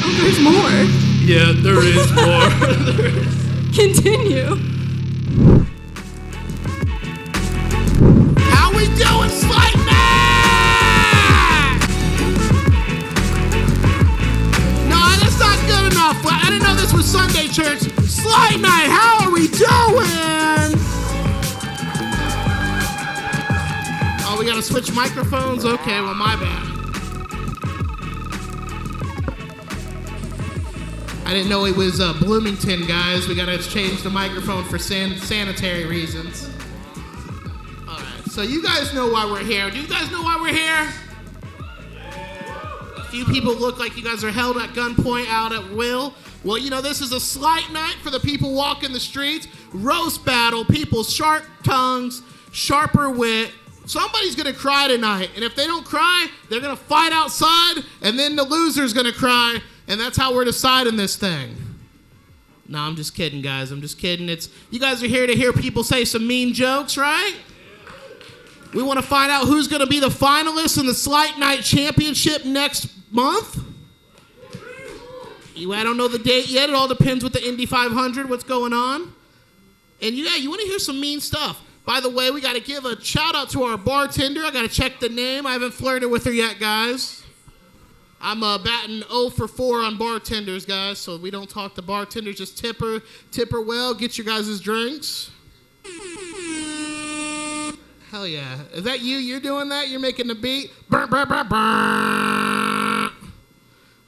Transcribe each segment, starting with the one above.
Oh, there's more. Yeah, there is more. Continue. How we doing, Sleight? No, that's not good enough. I didn't know this was Sunday church. Sleight night, how are we doing? Oh, we gotta switch microphones? Okay, well, my bad. I didn't know it was Bloomington, guys. We gotta change the microphone for sanitary reasons. All right, so you guys know why we're here. Do you guys know why we're here? A few people look like you guys are held at gunpoint out at will. Well, you know, this is a slight night for the people walking the streets. Roast battle, people's sharp tongues, sharper wit. Somebody's gonna cry tonight, and if they don't cry, they're gonna fight outside, and then the loser's gonna cry, and that's how we're deciding this thing. No, I'm just kidding, guys. I'm just kidding. You guys are here to hear people say some mean jokes, right? We want to find out who's gonna be the finalists in the Slight Night Championship next month. I don't know the date yet. It all depends with the Indy 500, what's going on. And you want to hear some mean stuff. By the way, we got to give a shout out to our bartender. I got to check the name. I haven't flirted with her yet, guys. I'm batting 0 for 4 on bartenders, guys, so we don't talk to bartenders. Just tip her well, get your guys' drinks. Hell yeah. Is that you? You're doing that? You're making the beat? Burr, burr, burr, burr.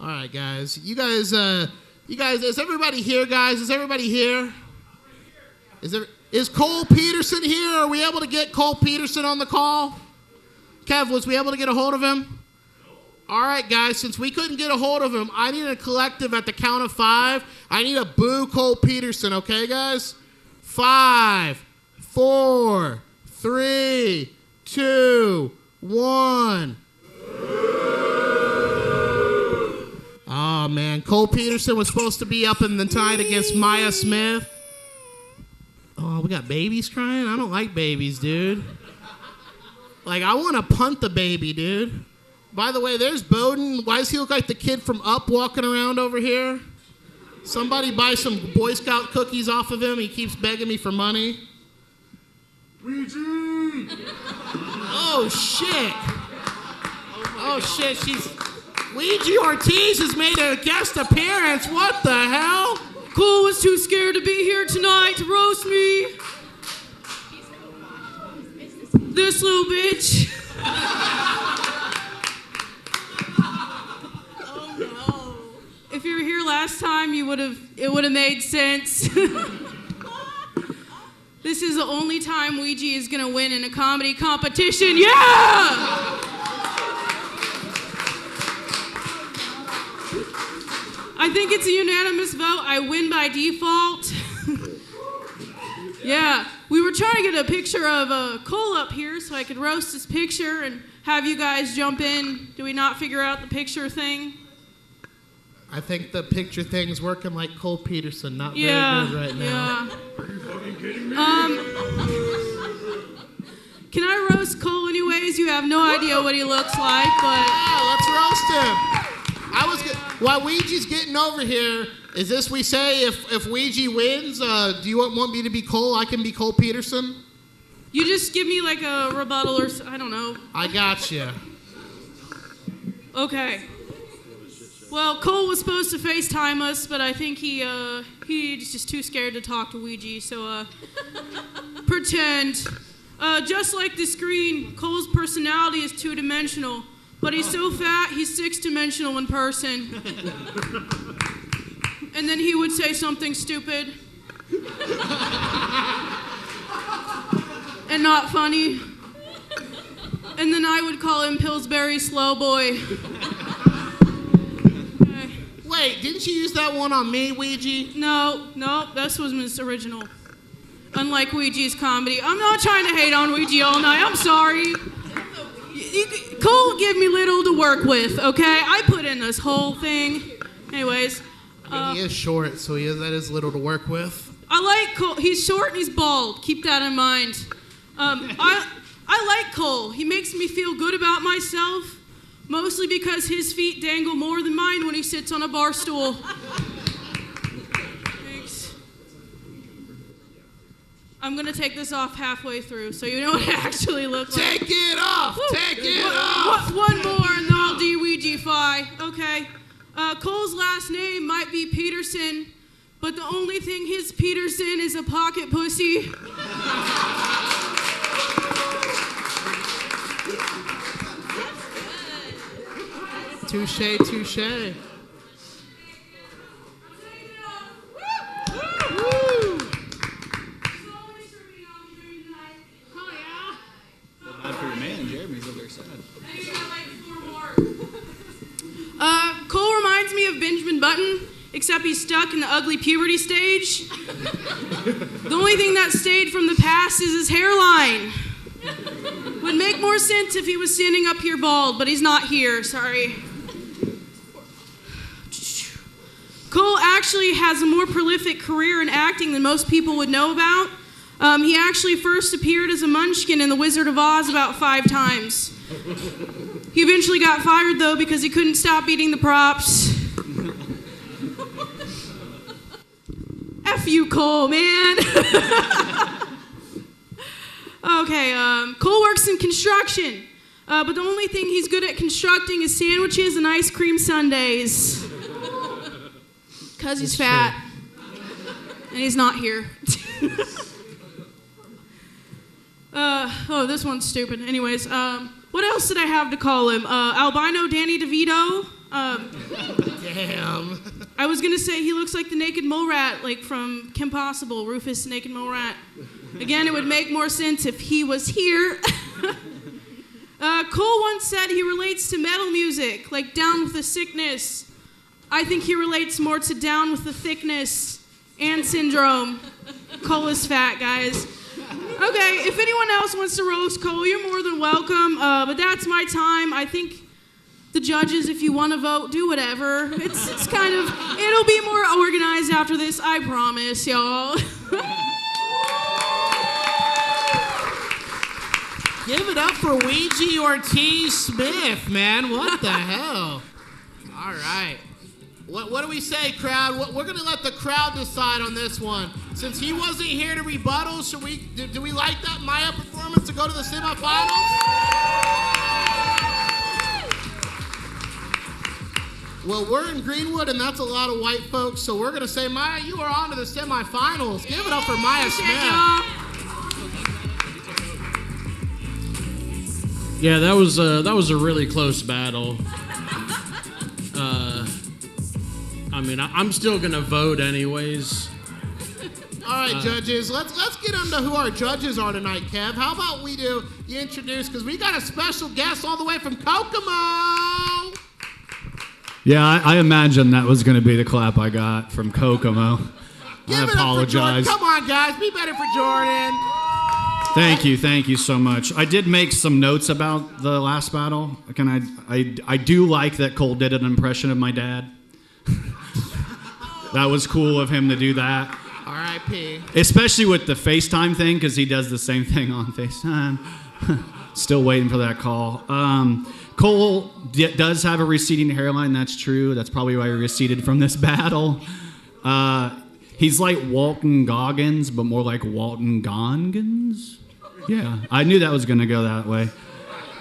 All right, guys. You guys, is everybody here, guys? Is everybody here? Is Cole Peterson here? Are we able to get Cole Peterson on the call? Kev, was we able to get a hold of him? All right, guys, since we couldn't get a hold of him, I need a collective at the count of 5. I need a boo Cole Peterson, okay, guys? 5, 4, 3, 2, 1. Oh, man. Cole Peterson was supposed to be up in the night against Mya Smith. Oh, we got babies crying? I don't like babies, dude. Like, I want to punt the baby, dude. By the way, there's Boden. Why does he look like the kid from Up walking around over here? Somebody buy some Boy Scout cookies off of him. He keeps begging me for money. Ouija! Oh, shit. Oh, shit. Ouija Ortiz has made a guest appearance. What the hell? Cole was too scared to be here tonight to roast me. This little bitch. Oh no. If you were here last time, it would have made sense. This is the only time Ouija is gonna win in a comedy competition. Yeah! I think it's a unanimous vote. I win by default. Yeah, we were trying to get a picture of Cole up here so I could roast his picture and have you guys jump in. Do we not figure out the picture thing? I think the picture thing's working like Cole Peterson. Not very good right now. Yeah. Are you fucking kidding me? Can I roast Cole anyways? You have no idea what he looks like, but... Yeah, let's roast him. While Ouija's getting over here, is this we say if Ouija wins, do you want me to be Cole? I can be Cole Peterson? You just give me like a rebuttal or I don't know. I got you. Okay. Well, Cole was supposed to FaceTime us, but I think he's just too scared to talk to Ouija, so pretend. Just like the screen, Cole's personality is 2-dimensional. But he's so fat, he's 6-dimensional in person. And then he would say something stupid. And not funny. And then I would call him Pillsbury Slow Boy. Okay. Wait, didn't you use that one on me, Ouija? No, this was his original. Unlike Ouija's comedy. I'm not trying to hate on Ouija all night, I'm sorry. Cole gave me little to work with, okay? I put in this whole thing. Anyways. He is short, so that is little to work with. I like Cole. He's short and he's bald. Keep that in mind. I like Cole. He makes me feel good about myself, Mostly because his feet dangle more than mine when he sits on a bar stool. Thanks. I'm going to take this off halfway through so you know what it actually looks like. Take it off! Woo. Take it off! One more and then I'll de-Ouija-fy. Okay. Cole's last name might be Peterson, but the only thing his Peterson is a pocket pussy. Touche, touche. Bad for your man, Jeremy's over there sad. Cole reminds me of Benjamin Button, except he's stuck in the ugly puberty stage. The only thing that stayed from the past is his hairline. Would make more sense if he was standing up here bald, but he's not here, sorry. Cole actually has a more prolific career in acting than most people would know about. He actually first appeared as a munchkin in The Wizard of Oz about 5 times. He eventually got fired, though, because he couldn't stop eating the props. F you, Cole, man. Okay, Cole works in construction, but the only thing he's good at constructing is sandwiches and ice cream sundaes. Because he's fat. And he's not here. This one's stupid. Anyways, what else did I have to call him? Albino Danny DeVito. Damn. I was going to say he looks like the naked mole rat, like from Kim Possible, Rufus Naked Mole Rat. Again, it would make more sense if he was here. Cole once said he relates to metal music, like Down with the Sickness. I think he relates more to Down with the Thickness and Syndrome. Cole is fat, guys. Okay, if anyone else wants to roast Cole, you're more than welcome, but that's my time. I think the judges, if you want to vote, do whatever. It's kind of, it'll be more organized after this, I promise, y'all. Give it up for Ouija Ortiz Smith, man. What the hell? All right. What do we say, crowd? We're going to let the crowd decide on this one. Since he wasn't here to rebuttal, do we like that Mya performance to go to the semifinals? Well, we're in Greenwood, and that's a lot of white folks, so we're going to say, Mya, you are on to the semifinals. Give it up for Mya Smith. Yeah, that was a really close battle. I mean, I'm still gonna vote anyways. All right, judges. Let's get into who our judges are tonight, Kev. How about we do you introduce, because we got a special guest all the way from Kokomo. Yeah, I imagine that was gonna be the clap I got from Kokomo. Give I it apologize. Up for Jordan. Come on, guys. Be better for Jordan. Thank you so much. I did make some notes about the last battle. I do like that Cole did an impression of my dad. That was cool of him to do that. R.I.P. Especially with the FaceTime thing, because he does the same thing on FaceTime. Still waiting for that call. Cole does have a receding hairline, that's true. That's probably why he receded from this battle. He's like Walton Goggins, but more like Walton Goggins. Yeah, I knew that was going to go that way.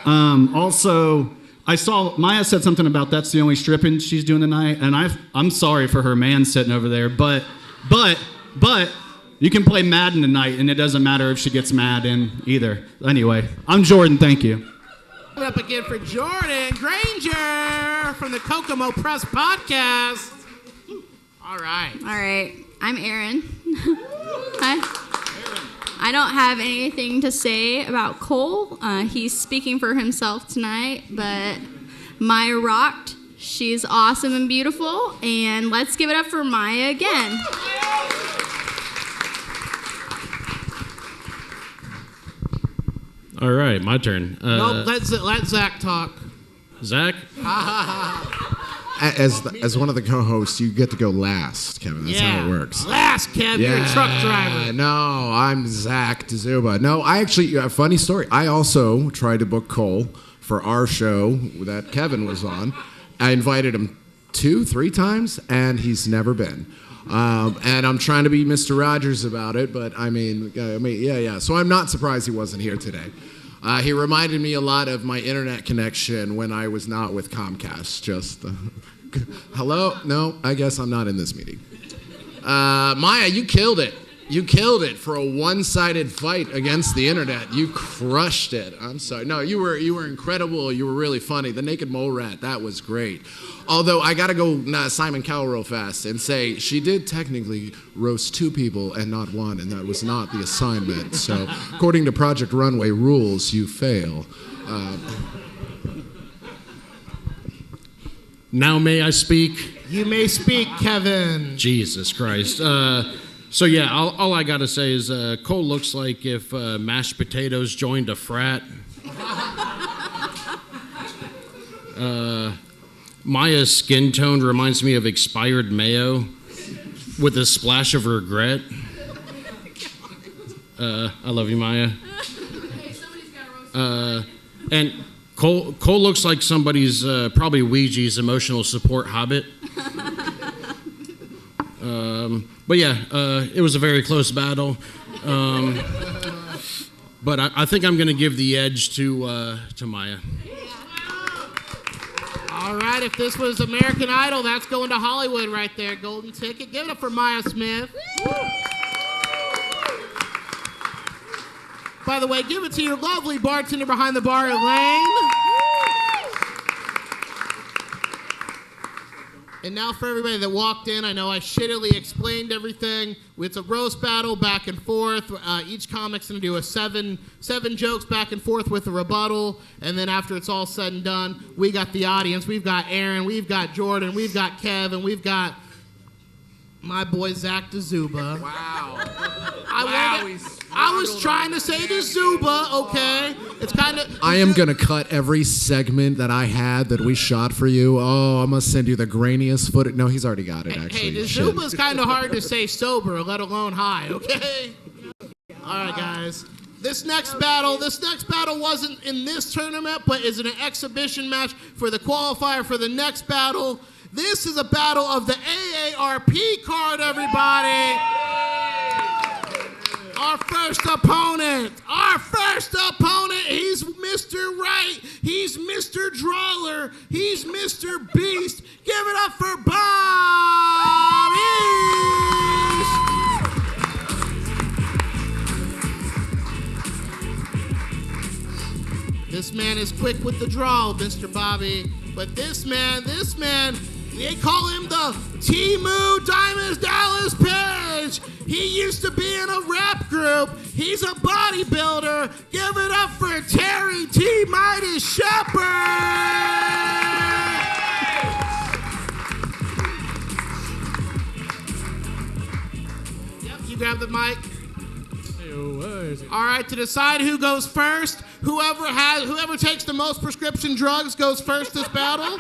Also, I saw Mya said something about that's the only stripping she's doing tonight, and I'm sorry for her man sitting over there, but you can play Madden tonight, and it doesn't matter if she gets mad in either. Anyway, I'm Jordan. Thank you. Give it up again for Jordan Grainger from the Kokomo Press Podcast. All right. I'm Erin. Hi. I don't have anything to say about Cole. He's speaking for himself tonight, but Mya rocked. She's awesome and beautiful, and let's give it up for Mya again. All right, my turn. Nope, let Zack talk. Zach? As one of the co-hosts, you get to go last, Kevin. That's how it works. Last, Kev. You're a truck driver. No, I'm Zack Dzuba. No, I actually, a funny story. I also tried to book Cole for our show that Kevin was on. I invited him 2-3 times, and he's never been. And I'm trying to be Mr. Rogers about it, but I mean, yeah. So I'm not surprised he wasn't here today. He reminded me a lot of my internet connection when I was not with Comcast. Just, hello? No, I guess I'm not in this meeting. Maya, you killed it. You killed it for a one-sided fight against the internet. You crushed it. I'm sorry. No, you were incredible. You were really funny. The Naked Mole Rat, that was great. Although I gotta go Simon Cowell real fast and say she did technically roast 2 people and not 1, and that was not the assignment. So according to Project Runway rules, you fail. Now may I speak? You may speak, Kevin. Jesus Christ. So yeah, all I gotta say is Cole looks like if mashed potatoes joined a frat. Maya's skin tone reminds me of expired mayo with a splash of regret. I love you, Maya. And Cole looks like somebody's probably Ouija's emotional support hobbit. But yeah, it was a very close battle. But I think I'm going to give the edge to Maya. All right, if this was American Idol, that's going to Hollywood right there. Golden ticket. Give it up for Mya Smith. By the way, give it to your lovely bartender behind the bar, Elaine. And now for everybody that walked in, I know I shittily explained everything. It's a roast battle back and forth. Each comic's going to do a seven jokes back and forth with a rebuttal. And then after it's all said and done, we got the audience. We've got Erin, we've got Jordan, we've got Kev, and we've got my boy Zack Dzuba. Wow. I was trying to say Dzuba, okay? It's kind of... I am going to cut every segment that I had that we shot for you. Oh, I'm going to send you the grainiest footage. No, he's already got it, actually. Hey, Dzuba's kind of hard to say sober, let alone high, okay? All right, guys. This next battle wasn't in this tournament, but is an exhibition match for the qualifier for the next battle. This is a battle of the AARP card, everybody. Our first opponent, he's Mr. Right, he's Mr. Drawler, he's Mr. Beast. Give it up for Bob East. This man is quick with the draw, Mr. Bobby. But this man, they call him the Timu Diamonds Dallas Page. He used to be in a rap group. He's a bodybuilder. Give it up for Terry T. Mighty Shepard. Yep, you grab the mic. All right, to decide who goes first, whoever takes the most prescription drugs goes first this battle.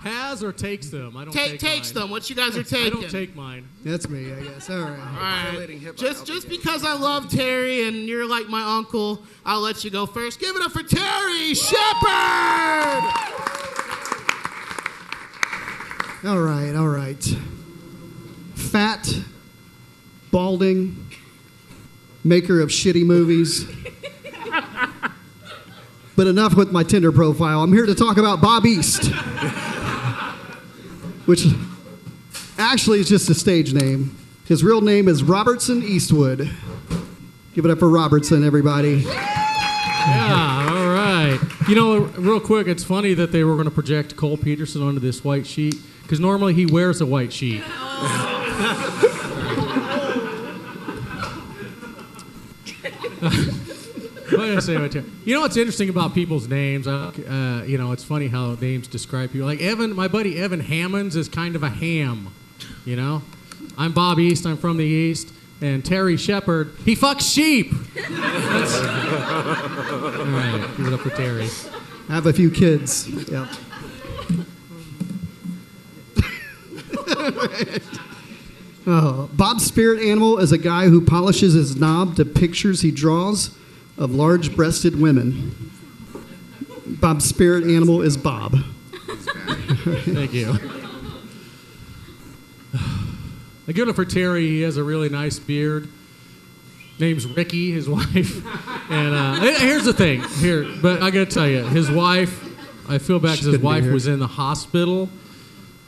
Has or takes them? I don't takes mine. them. What you guys are taking? I don't take mine. That's me, I guess. All right. All right. Just because I love Terry and you're like my uncle, I'll let you go first. Give it up for Terry Shepard. All right. Fat, balding, maker of shitty movies. But enough with my Tinder profile. I'm here to talk about Bob East. Which actually is just a stage name. His real name is Robertson Eastwood. Give it up for Robertson, everybody. Yeah, all right. You know, real quick, it's funny that they were going to project Cole Peterson onto this white sheet, because normally he wears a white sheet. You know what's interesting about people's names? It's funny how names describe people. Like my buddy Evan Hammans is kind of a ham. You know, I'm Bob East. I'm from the East. And Terry Shepard, he fucks sheep. All right, give it up for Terry. I have a few kids. Yep. Bob's spirit animal is a guy who polishes his knob to pictures he draws of large-breasted women. Bob's spirit animal is Bob. Thank you. I give it for Terry. He has a really nice beard. Name's Ricky, his wife. And here's the thing. But I got to tell you, his wife, I feel bad because his wife was in the hospital,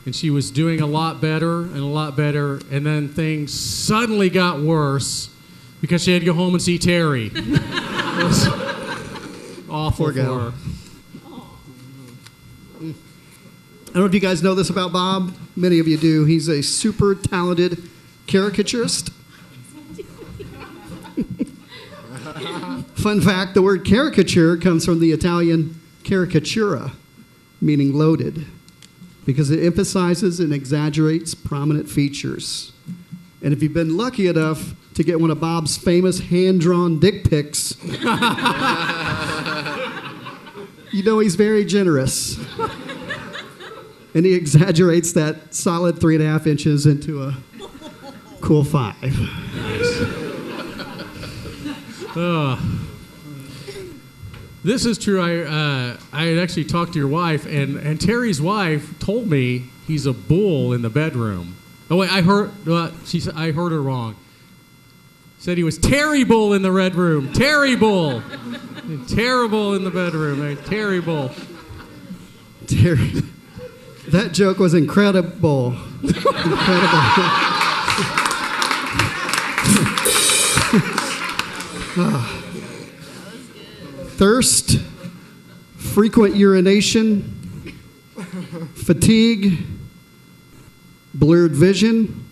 and she was doing a lot better, and then things suddenly got worse because she had to go home and see Terry. It was awful for her. I don't know if you guys know this about Bob. Many of you do. He's a super talented caricaturist. Fun fact, the word caricature comes from the Italian caricatura, meaning loaded, because it emphasizes and exaggerates prominent features. And if you've been lucky enough to get one of Bob's famous hand-drawn dick pics, you know he's very generous. And he exaggerates that solid 3.5 inches into a cool 5. This is true. I had actually talked to your wife, and Terry's wife told me he's a bull in the bedroom. Oh wait, I heard. She said I heard her wrong. Said he was Terry Bull in the red room. Terry Bull. Terrible in the bedroom. Terry Bull. Terry. That joke was incredible. Incredible. Thirst, frequent urination, fatigue, blurred vision.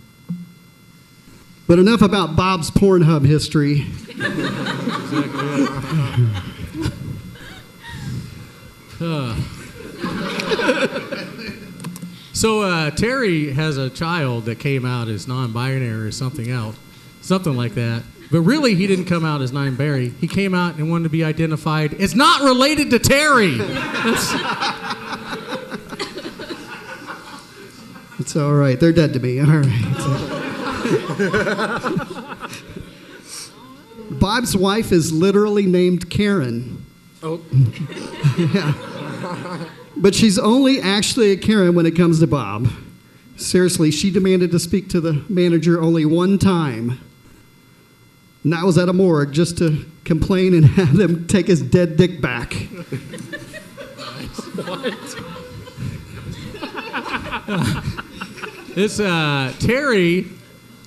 But enough about Bob's Pornhub history. So Terry has a child that came out as non-binary or something else, something like that. But really, he didn't come out as non-binary. He came out and wanted to be identified as not related to Terry. It's all right. They're dead to me. All right. Bob's wife is literally named Karen. Oh. Yeah. But she's only actually a Karen when it comes to Bob. Seriously, she demanded to speak to the manager only one time. And that was at a morgue just to complain and have them take his dead dick back. What? This Terry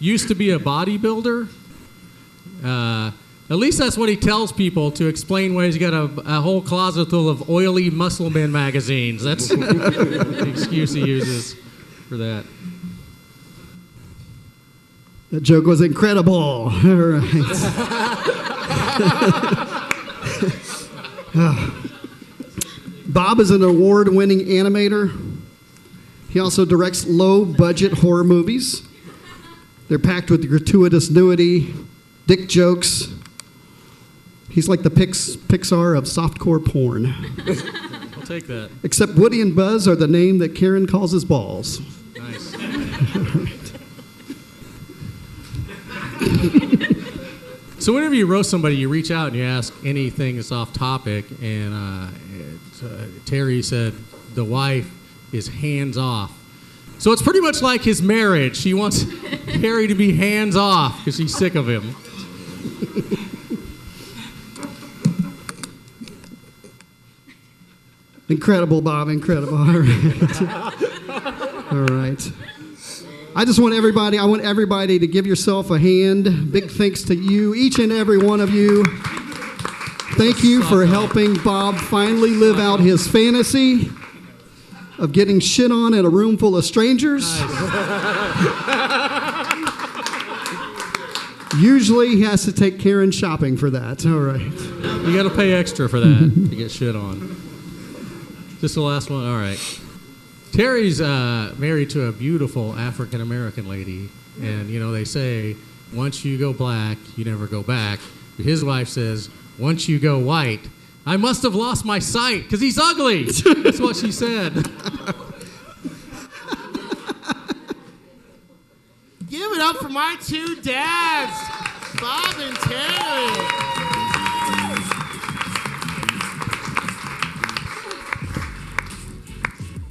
used to be a bodybuilder. At least that's what he tells people to explain why he's got a whole closet full of oily muscle men magazines. That's the excuse he uses for that. That joke was incredible. All right. Bob is an award-winning animator. He also directs low-budget horror movies. They're packed with gratuitous nudity, dick jokes. He's like the Pixar of softcore porn. I'll take that. Except Woody and Buzz are the name that Karen calls his balls. Nice. So whenever you roast somebody, you reach out and you ask anything that's off topic, and Terry said the wife is hands off. So it's pretty much like his marriage. She wants Terry to be hands off because she's sick of him. Incredible, Bob. Incredible. All right. All right. I want everybody to give yourself a hand. Big thanks to you, each and every one of you. Thank you for helping Bob finally live out his fantasy of getting shit on in a room full of strangers. Usually he has to take Karen shopping for that. All right. You got to pay extra for that to get shit on. Just the last one? All right. Terry's married to a beautiful African-American lady. And, you know, they say, once you go black, you never go back. But his wife says, once you go white, I must have lost my sight because he's ugly. That's what she said. Give it up for my two dads, Bob and Terry.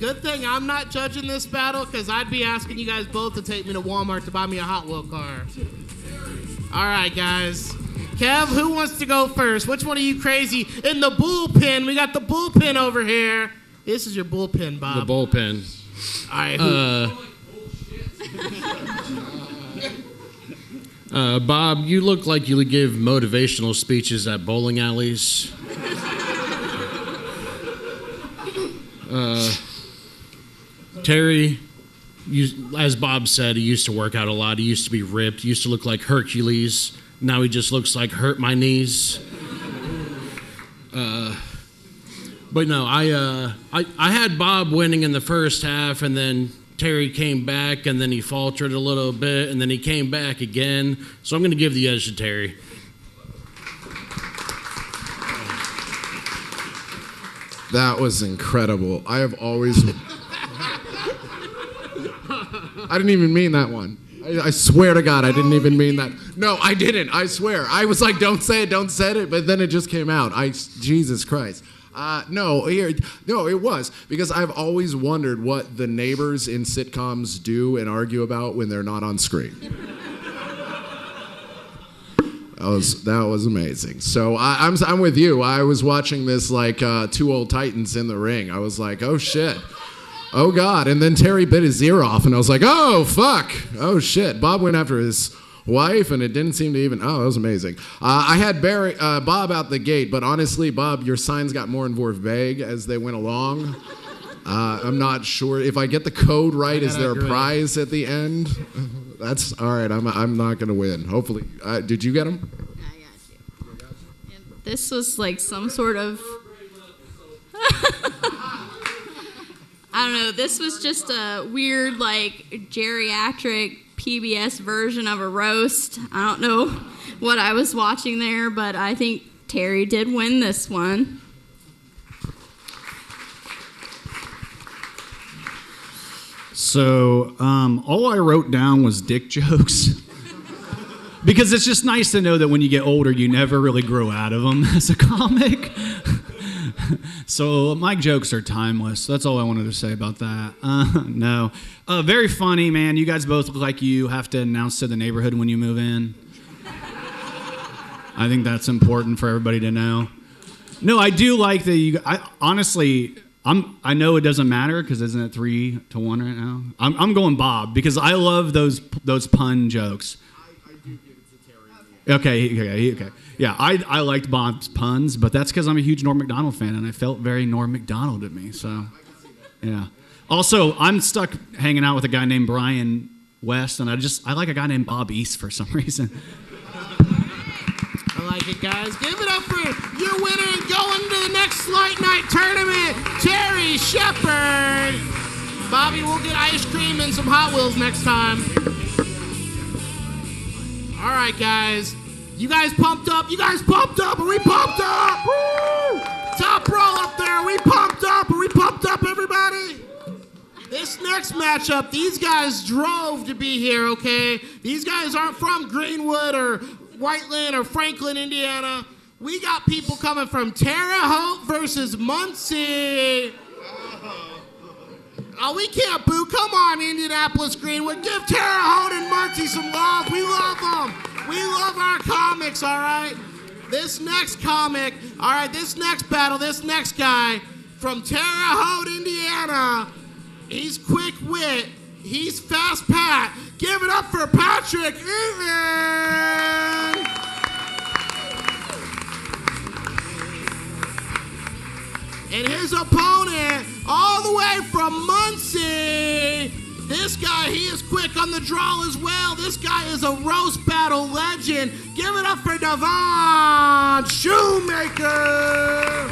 Good thing I'm not judging this battle, because I'd be asking you guys both to take me to Walmart to buy me a Hot Wheel car. All right, guys. Kev, who wants to go first? Which one of you crazy? In the bullpen. We got the bullpen over here. This is your bullpen, Bob. The bullpen. All right. Bob, you look like you give motivational speeches at bowling alleys. Terry, as Bob said, he used to work out a lot. He used to be ripped. He used to look like Hercules. Now he just looks like hurt my knees. But no, I had Bob winning in the first half, and then Terry came back, and then he faltered a little bit, and then he came back again. So I'm going to give the edge to Terry. That was incredible. I have always... I didn't even mean that one. I swear to God, I didn't even mean that. No, I didn't. I swear. I was like, don't say it, but then it just came out. Jesus Christ. No, it was. Because I've always wondered what the neighbors in sitcoms do and argue about when they're not on screen. That was amazing. So I'm with you. I was watching this like two old titans in the ring. I was like, oh shit. Oh God. And then Terry bit his ear off and I was like, oh fuck. Oh shit. Bob went after his wife and it didn't seem to even, oh, that was amazing. I had Bob out the gate, but honestly, Bob, your signs got more and more vague as they went along. I'm not sure. If I get the code right, is there a prize at the end? That's all right. I'm not going to win. Hopefully. Did you get him? I got you. And this was like some sort of... I don't know. This was just a weird, like, geriatric PBS version of a roast. I don't know what I was watching there, but I think Terry did win this one. So all I wrote down was dick jokes. Because it's just nice to know that when you get older, you never really grow out of them as a comic. So my jokes are timeless. That's all I wanted to say about that. No. Very funny, man. You guys both look like you have to announce to the neighborhood when you move in. I think that's important for everybody to know. No, I do like that you... honestly... I know it doesn't matter because isn't it 3-1 right now? I'm going Bob because I love those pun jokes. I do give it to Terry. Okay. Yeah, I liked Bob's puns, but that's because I'm a huge Norm Macdonald fan and I felt very Norm Macdonald at me. So, yeah. Also, I'm stuck hanging out with a guy named Brian West, and I like a guy named Bob East for some reason. I like it, guys. Give it up for your winner and going to the next Sleight Night tournament, Terry Shepard. Bobby, we'll get ice cream and some Hot Wheels next time. All right, guys. You guys pumped up? Are we pumped up? Woo! Top row up there. Are we pumped up? Everybody? This next matchup, these guys drove to be here, okay? These guys aren't from Greenwood or Whiteland or Franklin, Indiana. We got people coming from Terre Haute versus Muncie. Oh, we can't boo. Come on, Indianapolis, Greenwood. Give Terre Haute and Muncie some love. We love them. We love our comics, all right? This next battle, this next guy from Terre Haute, Indiana, he's quick wit. He's fast Pat. Give it up for Patrick Eaton. And his opponent, all the way from Muncie, this guy, he is quick on the draw as well. This guy is a roast battle legend. Give it up for Davon Shoemaker.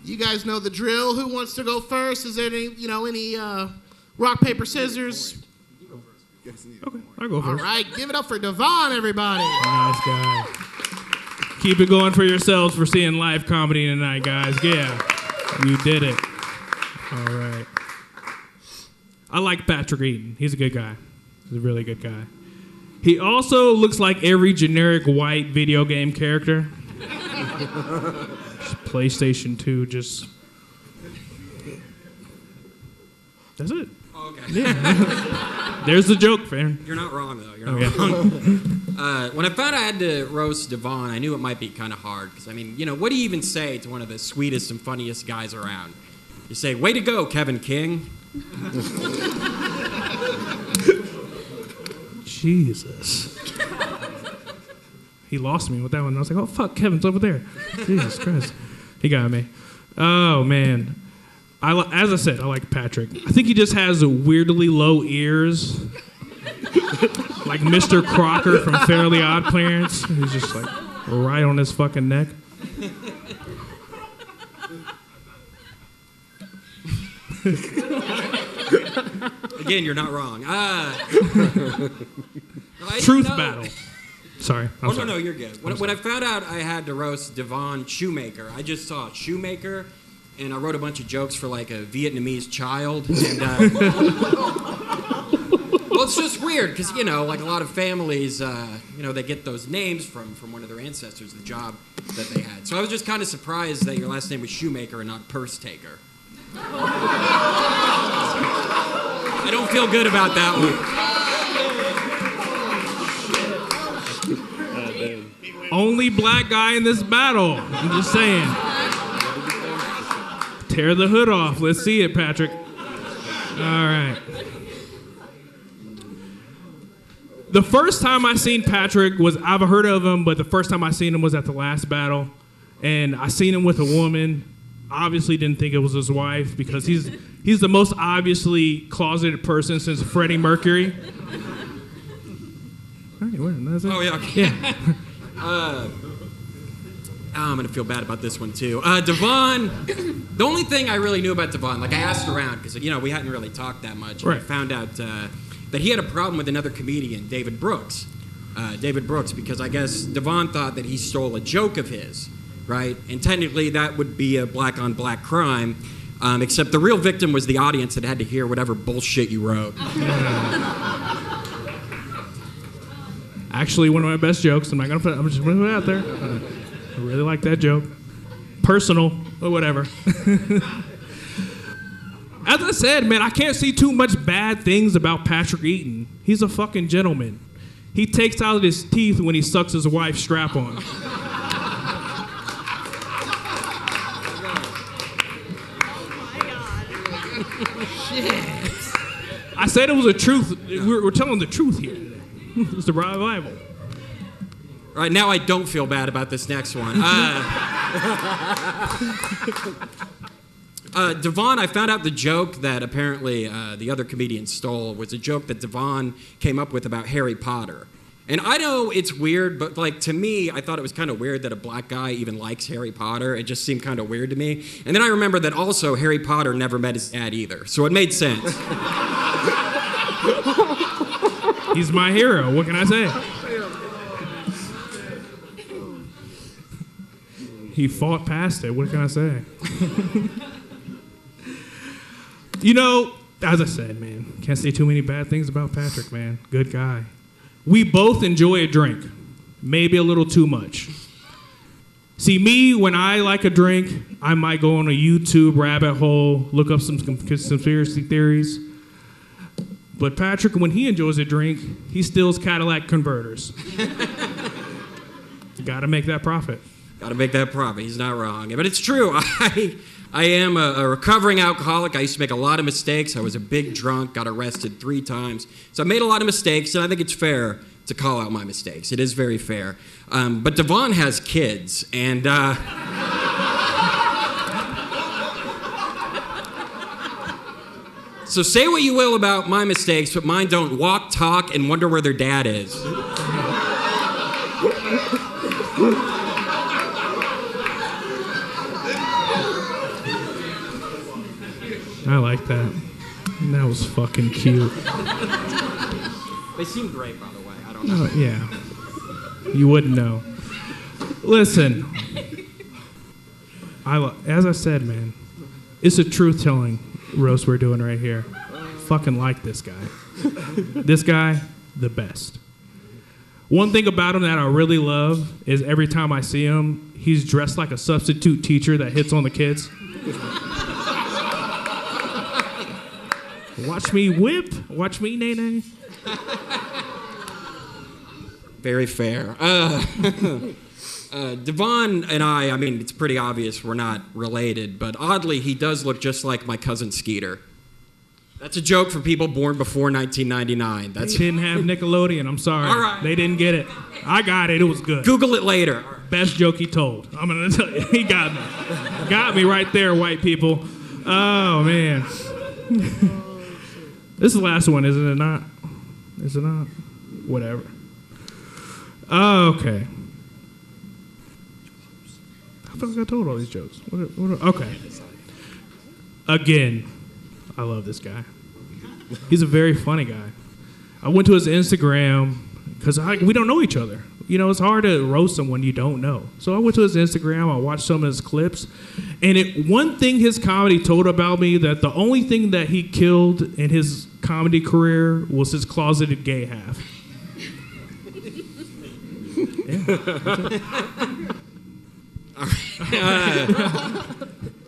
You guys know the drill. Who wants to go first? Is there any rock, paper, scissors? Okay, I'll go first. All right, give it up for Davon, everybody. Nice guy. Keep it going for yourselves for seeing live comedy tonight, guys. Yeah, you did it. All right. I like Patrick Eaton. He's a good guy. He's a really good guy. He also looks like every generic white video game character. PlayStation 2, just... That's it. Oh, okay. Yeah. There's the joke, Farron. You're not wrong, though. You're not wrong. When I found I had to roast Davon, I knew it might be kind of hard. Because, I mean, you know, what do you even say to one of the sweetest and funniest guys around? You say, way to go, Kevin King. Jesus. He lost me with that one. I was like, oh, fuck, Kevin's over there. Jesus Christ. He got me. Oh, man. As I said, I like Patrick. I think he just has weirdly low ears. Like Mr. Crocker from Fairly Odd Parents. He's just like right on his fucking neck. Again, you're not wrong. Truth battle. Sorry. I'm sorry. No, you're good. When I found out I had to roast Davon Shoemaker, I just saw Shoemaker, and I wrote a bunch of jokes for like a Vietnamese child. And well, it's just weird because, you know, like a lot of families, you know, they get those names from one of their ancestors, the job that they had. So I was just kind of surprised that your last name was Shoemaker and not Purse Taker. I don't feel good about that one. Only black guy in this battle. I'm just saying. Tear the hood off. Let's see it, Patrick. All right. The first time I seen Patrick was, I've heard of him, but the first time I seen him was at the last battle. And I seen him with a woman. Obviously didn't think it was his wife because he's the most obviously closeted person since Freddie Mercury. All right, Oh, yeah. Okay. Yeah. I'm going to feel bad about this one, too. Davon, the only thing I really knew about Davon, like I asked around because, you know, we hadn't really talked that much. And right. I found out that he had a problem with another comedian, David Brooks. Because I guess Davon thought that he stole a joke of his, right? And technically that would be a black-on-black crime, except the real victim was the audience that had to hear whatever bullshit you wrote. Actually, one of my best jokes. I'm just going to put it out there. I really like that joke. Personal, or whatever. As I said, man, I can't see too much bad things about Patrick Eaton. He's a fucking gentleman. He takes out his teeth when he sucks his wife's strap on. I said it was a truth. We're telling the truth here. It's the Bible. All right, now I don't feel bad about this next one. Davon, I found out the joke that apparently the other comedian stole was a joke that Davon came up with about Harry Potter. And I know it's weird, but like to me, I thought it was kind of weird that a black guy even likes Harry Potter. It just seemed kind of weird to me. And then I remembered that also Harry Potter never met his dad either, so it made sense. He's my hero. What can I say? He fought past it. What can I say? You know, as I said, man, can't say too many bad things about Patrick, man. Good guy. We both enjoy a drink, maybe a little too much. See, me, when I like a drink, I might go on a YouTube rabbit hole, look up some conspiracy theories. But Patrick, when he enjoys a drink, he steals Cadillac converters. Got to make that profit. Got to make that profit. He's not wrong. But it's true. I am a recovering alcoholic. I used to make a lot of mistakes. I was a big drunk, got arrested 3 times. So I made a lot of mistakes, and I think it's fair to call out my mistakes. It is very fair. But Davon has kids, and... So say what you will about my mistakes, but mine don't walk, talk, and wonder where their dad is. I like that. That was fucking cute. They seem great, by the way. I don't know. Yeah. You wouldn't know. Listen. As I said, man, it's a truth-telling roast we're doing right here. Fucking like this guy. This guy, the best. One thing about him that I really love is every time I see him, he's dressed like a substitute teacher that hits on the kids. Watch me whip. Watch me nay-nay. Very fair. Davon and I mean, it's pretty obvious we're not related, but oddly, he does look just like my cousin Skeeter. That's a joke for people born before 1999. They didn't have Nickelodeon. I'm sorry. All right. They didn't get it. I got it. It was good. Google it later. Best joke he told. I'm going to tell you. He got me. Got me right there, white people. Oh, man. This is the last one, isn't it not? Is it not? Whatever. Okay. I feel like I told all these jokes. Okay. Again, I love this guy. He's a very funny guy. I went to his Instagram because we don't know each other. You know, it's hard to roast someone you don't know. So I went to his Instagram. I watched some of his clips. And one thing his comedy told about me, that the only thing that he killed in his comedy career was his closeted gay half.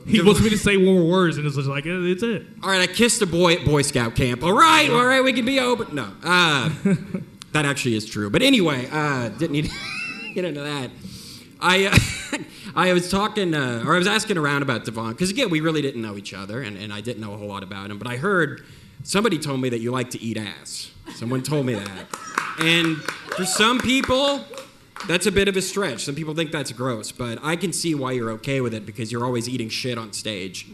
He wants me to say more words, and it's just like, it's it. All right, I kissed a boy at Boy Scout camp. All right, we can be open. No, that actually is true. But anyway, didn't need to get into that. I was talking, or I was asking around about Davon, because again, we really didn't know each other, and I didn't know a whole lot about him. But I heard somebody told me that you like to eat ass. Someone told me that, and for some people, that's a bit of a stretch. Some people think that's gross, but I can see why you're okay with it because you're always eating shit on stage.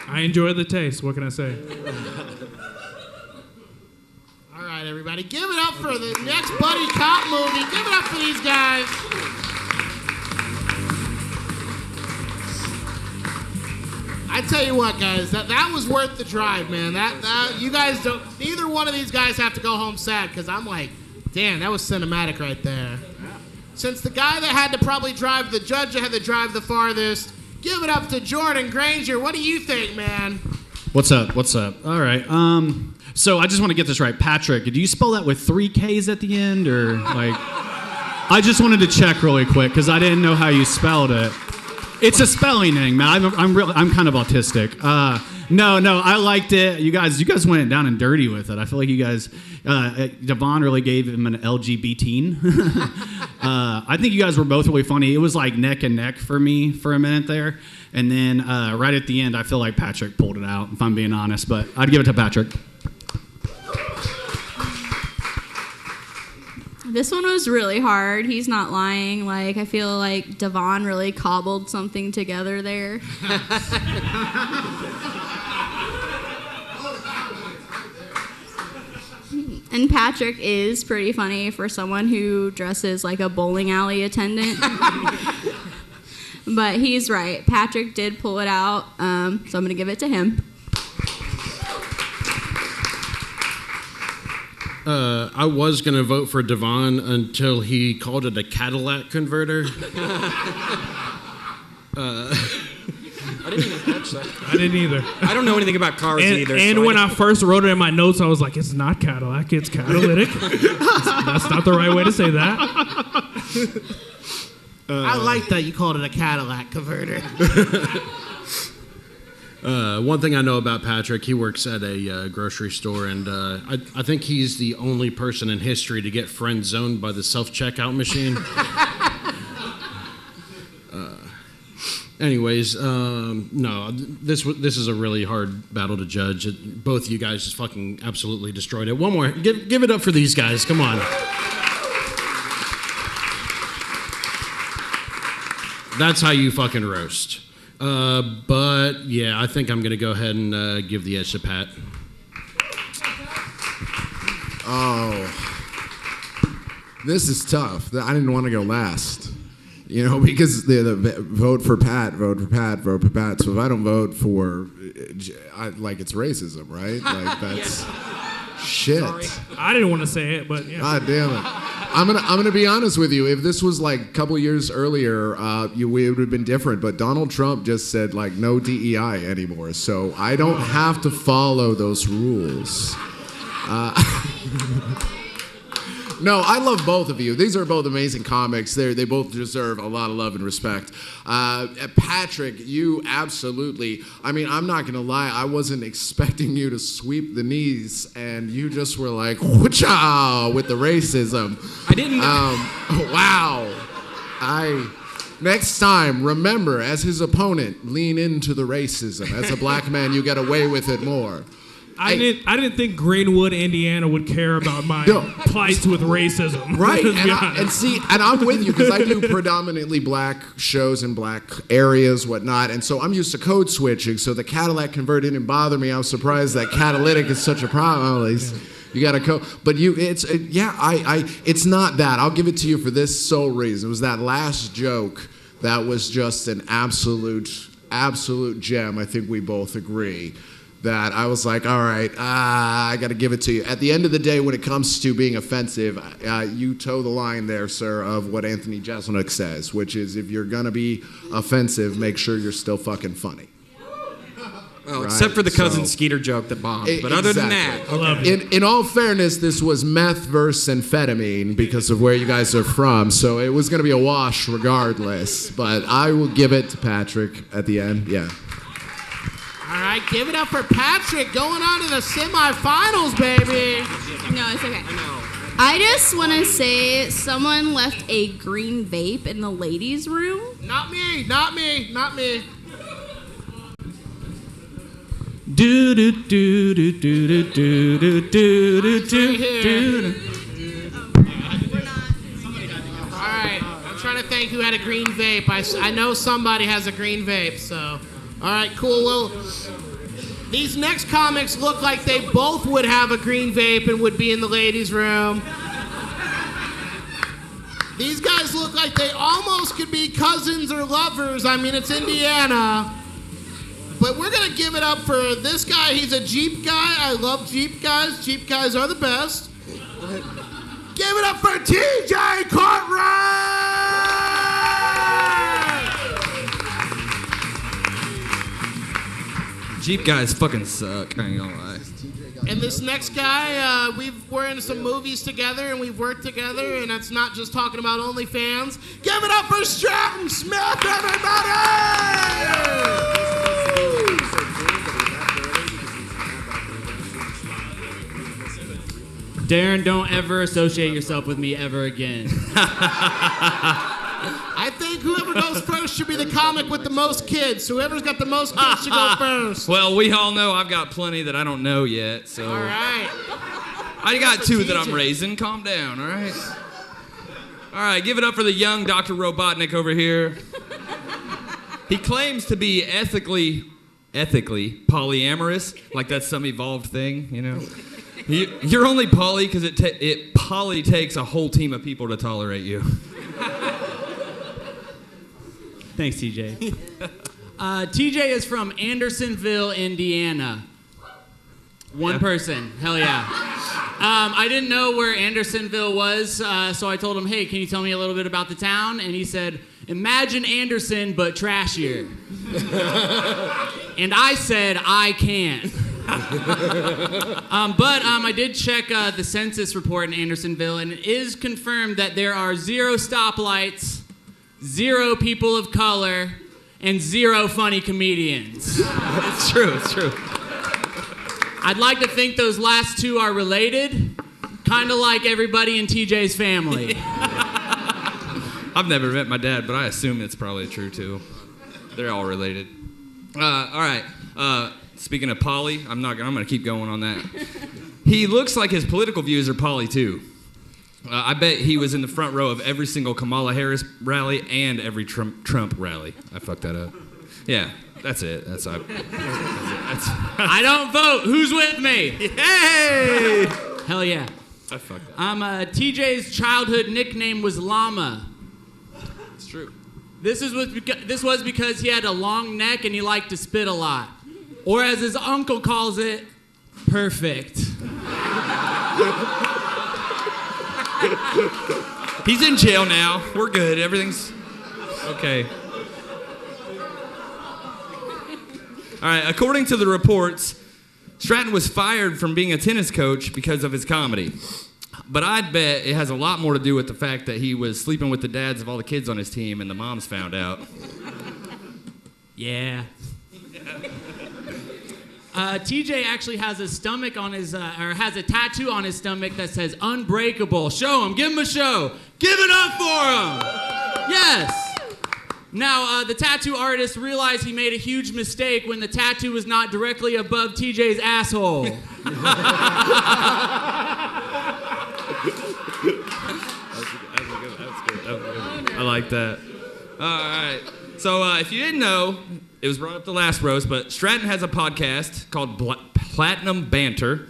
I enjoy the taste. What can I say? All right, everybody. Give it up for the next buddy cop movie. Give it up for these guys. I tell you what, guys, that was worth the drive, man. That you guys don't. Neither one of these guys have to go home sad because I'm like, damn, that was cinematic right there. Since the guy that had to probably drive the judge that had to drive the farthest, give it up to Jordan Grainger. What do you think, man? What's up? All right. So I just want to get this right. Patrick, do you spell that with 3 Ks at the end, or like? I just wanted to check really quick because I didn't know how you spelled it. It's a spelling thing, man. I'm kind of autistic. No, I liked it. You guys went down and dirty with it. I feel like you guys, Davon really gave him an LGBT. I think you guys were both really funny. It was like neck and neck for me for a minute there. And then right at the end, I feel like Patrick pulled it out, if I'm being honest. But I'd give it to Patrick. This one was really hard. He's not lying. Like, I feel like Davon really cobbled something together there. And Patrick is pretty funny for someone who dresses like a bowling alley attendant. But he's right. Patrick did pull it out, so I'm going to give it to him. I was going to vote for Davon until he called it a Cadillac converter. I didn't even catch that. I didn't either. I don't know anything about cars either. And so when I first wrote it in my notes, I was like, it's not Cadillac, it's catalytic. That's not the right way to say that. I like that you called it a Cadillac converter. One thing I know about Patrick, he works at a grocery store, and I think he's the only person in history to get friend zoned by the self-checkout machine. Anyways, no, this is a really hard battle to judge. Both of you guys just fucking absolutely destroyed it. One more. Give it up for these guys. Come on. That's how you fucking roast. But, yeah, I think I'm going to go ahead and give the edge to Pat. Oh. This is tough. I didn't want to go last. You know, because the vote for Pat. So if I don't vote for, it's racism, right? Like, that's shit. Sorry. I didn't want to say it, but yeah. God damn it. I'm gonna be honest with you. If this was like a couple years earlier, it would have been different. But Donald Trump just said like no DEI anymore, so I don't have to follow those rules. No, I love both of you. These are both amazing comics. They both deserve a lot of love and respect. Patrick, you absolutely, I mean, I'm not going to lie. I wasn't expecting you to sweep the knees, and you just were like, whoocha, with the racism. I didn't. Wow. Next time, remember, as his opponent, lean into the racism. As a black man, you get away with it more. I didn't think Greenwood, Indiana would care about my plight with racism. Right, and I'm with you because I do predominantly black shows in black areas, whatnot, and so I'm used to code switching. So the Cadillac convert didn't bother me. I was surprised that catalytic is such a problem. You got to code, but it's not that. I'll give it to you for this sole reason. It was that last joke that was just an absolute gem. I think we both agree. That I was like, all right, I got to give it to you. At the end of the day, when it comes to being offensive, you toe the line there, sir, of what Anthony Jeselnik says, which is if you're going to be offensive, make sure you're still fucking funny. Well, right? Except for the cousin Skeeter joke that bombed. But other than that, okay. In all fairness, this was meth versus amphetamine because of where you guys are from, so it was going to be a wash regardless. But I will give it to Patrick at the end, yeah. All right, give it up for Patrick going on to the semifinals, baby. No, it's okay. I just want to say someone left a green vape in the ladies' room. Not me. Do do do do do do do do do. All right, I'm trying to think who had a green vape. I know somebody has a green vape, so. All right, cool. Well, these next comics look like they both would have a green vape and would be in the ladies' room. These guys look like they almost could be cousins or lovers. I mean, it's Indiana. But we're going to give it up for this guy. He's a Jeep guy. I love Jeep guys. Jeep guys are the best. Give it up for TJ Cartwright! Jeep guys fucking suck, I ain't gonna lie. And this next guy, we're in some movies together and we've worked together, and that's not just talking about OnlyFans. Give it up for Stratton Smith, everybody! Darren, don't ever associate yourself with me ever again. I think whoever goes first should be the comic with the most kids. So whoever's got the most kids should go first. Well, we all know I've got plenty that I don't know yet, so. All right. I got two that I'm raising. Calm down, all right? All right, give it up for the young Dr. Robotnik over here. He claims to be ethically polyamorous, like that's some evolved thing, you know? You're only poly because it poly takes a whole team of people to tolerate you. Thanks, TJ. TJ is from Andersonville, Indiana. One person. Hell yeah. I didn't know where Andersonville was, so I told him, hey, can you tell me a little bit about the town? And he said, imagine Anderson, but trashier. And I said, I can't. But I did check the census report in Andersonville, and it is confirmed that there are 0 stoplights, 0 people of color, and 0 funny comedians. It's true. I'd like to think those last 2 are related, kind of like everybody in TJ's family. I've never met my dad, but I assume it's probably true too. They're all related. All right. Speaking of poly, I'm gonna keep going on that. He looks like his political views are poly too. I bet he was in the front row of every single Kamala Harris rally and every Trump rally. I fucked that up. Yeah, that's it. I don't vote. Who's with me? Hey! Hell yeah. I fucked that. TJ's childhood nickname was Llama. It's true. This was because he had a long neck and he liked to spit a lot. Or as his uncle calls it, perfect. He's in jail now. We're good. Everything's okay. All right, according to the reports, Stratton was fired from being a tennis coach because of his comedy. But I'd bet it has a lot more to do with the fact that he was sleeping with the dads of all the kids on his team and the moms found out. Yeah. TJ actually has a stomach on his, or has a tattoo on his stomach that says unbreakable. Show him, give him a show. Give it up for him. Yes. Now, the tattoo artist realized he made a huge mistake when the tattoo was not directly above TJ's asshole. I like that. All right. So if you didn't know, it was brought up the last roast, but Stratton has a podcast called Platinum Banter.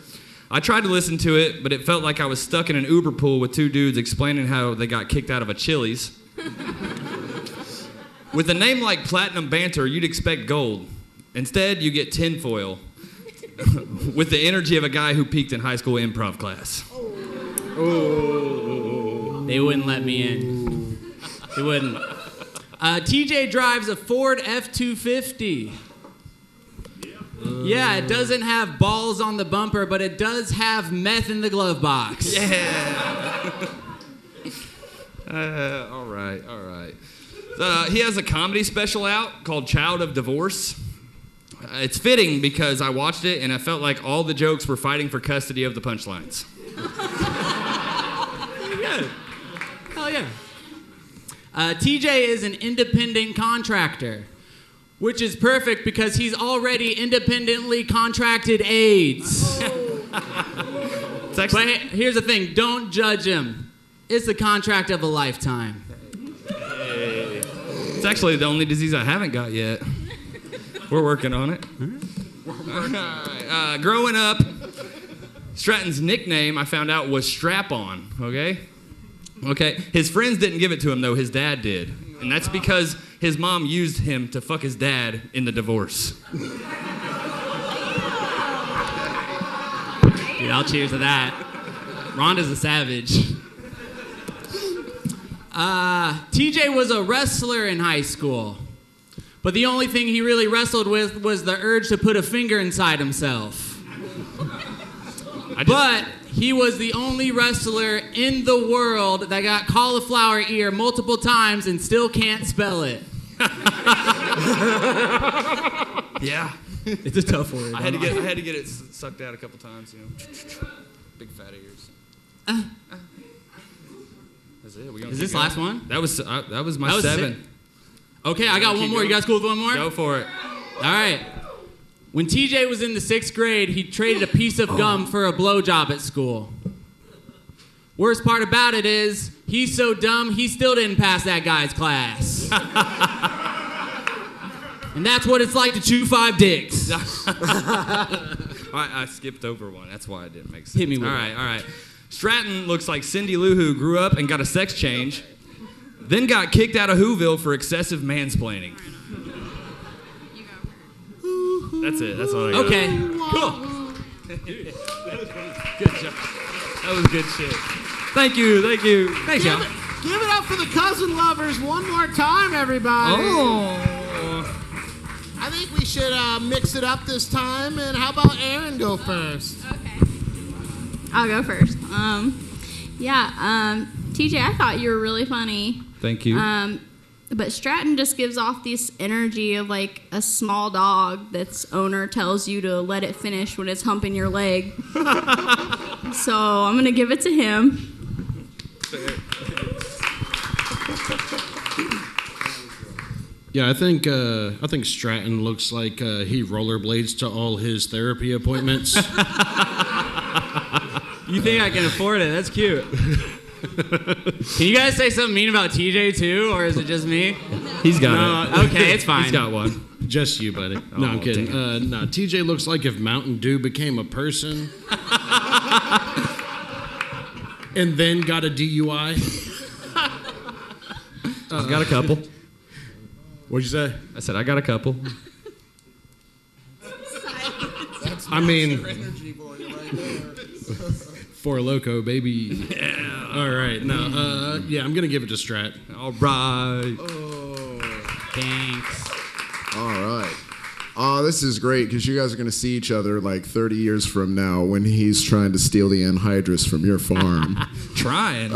I tried to listen to it, but it felt like I was stuck in an Uber pool with two dudes explaining how they got kicked out of a Chili's. With a name like Platinum Banter, you'd expect gold. Instead, you get tinfoil with the energy of a guy who peaked in high school improv class. Oh. They wouldn't let me in. They wouldn't. TJ drives a Ford F-250. Yeah, it doesn't have balls on the bumper, but it does have meth in the glove box. Yeah. All right. He has a comedy special out called Child of Divorce. It's fitting because I watched it and I felt like all the jokes were fighting for custody of the punchlines. Good. Hell yeah. TJ is an independent contractor, which is perfect because he's already independently contracted AIDS. But here's the thing, don't judge him. It's the contract of a lifetime. Hey. It's actually the only disease I haven't got yet. We're working on it. All right. Growing up, Stratton's nickname, I found out, was Strap-On, okay? His friends didn't give it to him, though. His dad did. And that's because his mom used him to fuck his dad in the divorce. Dude, I'll cheers to that. Rhonda's a savage. TJ was a wrestler in high school. But the only thing he really wrestled with was the urge to put a finger inside himself. But he was the only wrestler in the world that got cauliflower ear multiple times and still can't spell it. Yeah. It's a tough word. I had to get it sucked out a couple times, you know. Big fat ears. That's it. Is this last one? That was my 7. Sick. Okay, I got one more. You guys cool with one more? Go for it. All right. When TJ was in the 6th grade, he traded a piece of gum for a blowjob at school. Worst part about it is, he's so dumb, he still didn't pass that guy's class. And that's what it's like to chew 5 dicks. I skipped over one. That's why it didn't make sense. Hit me with all right. Stratton looks like Cindy Lou Who grew up and got a sex change, then got kicked out of Whoville for excessive mansplaining. That's it. That's all I got. Okay, cool. Good job. That was good shit. Thank you. Thanks, y'all. Give it up for the cousin lovers one more time, everybody. Oh. I think we should mix it up this time. And how about Erin go first? Okay. I'll go first. TJ, I thought you were really funny. Thank you. But Stratton just gives off this energy of like a small dog that's owner tells you to let it finish when it's humping your leg. So I'm going to give it to him. Yeah, I think Stratton looks like he rollerblades to all his therapy appointments. You think I can afford it? That's cute. Can you guys say something mean about TJ too, or is it just me? He's got it. Okay, it's fine. He's got one. Just you, buddy. No, I'm kidding. No, TJ looks like if Mountain Dew became a person and then got a DUI. I've got a couple. What'd you say? I said I got a couple. Four Loko, baby. Yeah. All right. No. Yeah, I'm gonna give it to Strat. All right. Thanks. All right. This is great because you guys are going to see each other like 30 years from now when he's trying to steal the anhydrous from your farm. Trying.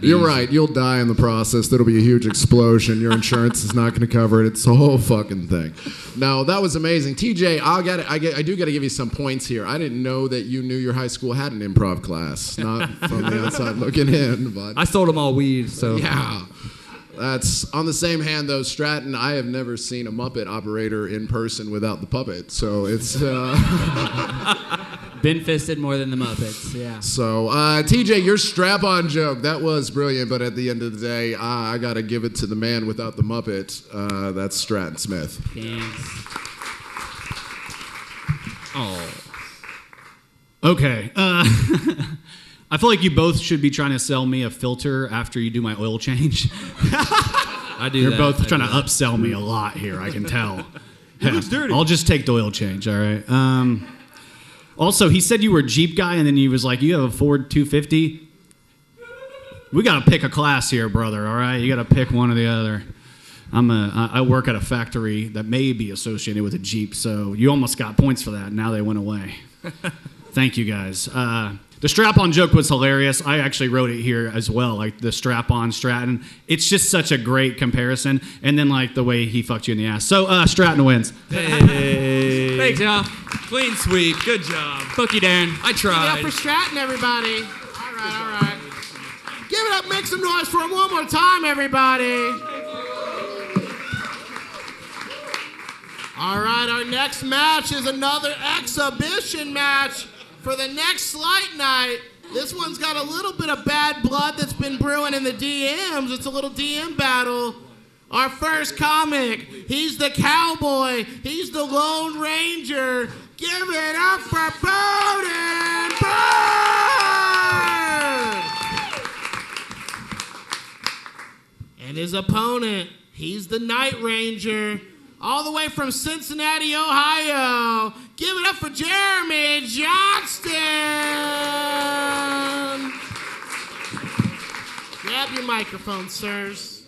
You're right. You'll die in the process. There'll be a huge explosion. Your insurance is not going to cover it. It's a whole fucking thing. No, that was amazing. TJ, I do got to give you some points here. I didn't know that you knew your high school had an improv class. Not from the outside looking in, but I sold them all weed, so. Yeah. That's on the same hand, though, Stratton. I have never seen a Muppet operator in person without the puppet, so it's. Been fisted more than the Muppets, yeah. So, TJ, your strap-on joke, that was brilliant, but at the end of the day, I got to give it to the man without the Muppet. That's Stratton Smith. Thanks. Oh. Okay. I feel like you both should be trying to sell me a filter after you do my oil change. I do. You're both trying to upsell me a lot here, I can tell. It looks dirty. I'll just take the oil change, all right? Also, he said you were a Jeep guy, and then he was like, you have a Ford 250? We got to pick a class here, brother, all right? You got to pick one or the other. I work at a factory that may be associated with a Jeep, so you almost got points for that. Now they went away. Thank you, guys. The strap-on joke was hilarious. I actually wrote it here as well, like the strap-on Stratton. It's just such a great comparison. And then, like, the way he fucked you in the ass. So, Stratton wins. Hey. Thanks, y'all. Clean sweep. Good job. Fuck you, Darren. I tried. Give it up for Stratton, everybody. All right. Give it up, make some noise for him one more time, everybody. All right, our next match is another exhibition match for the next Sleight night. This one's got a little bit of bad blood that's been brewing in the DMs. It's a little DM battle. Our first comic, he's the cowboy. He's the Lone Ranger. Give it up for Boden Byrd. And his opponent, he's the Night Ranger. All the way from Cincinnati, Ohio. Give it up for Jeremy Johnston. Grab your microphone, sirs.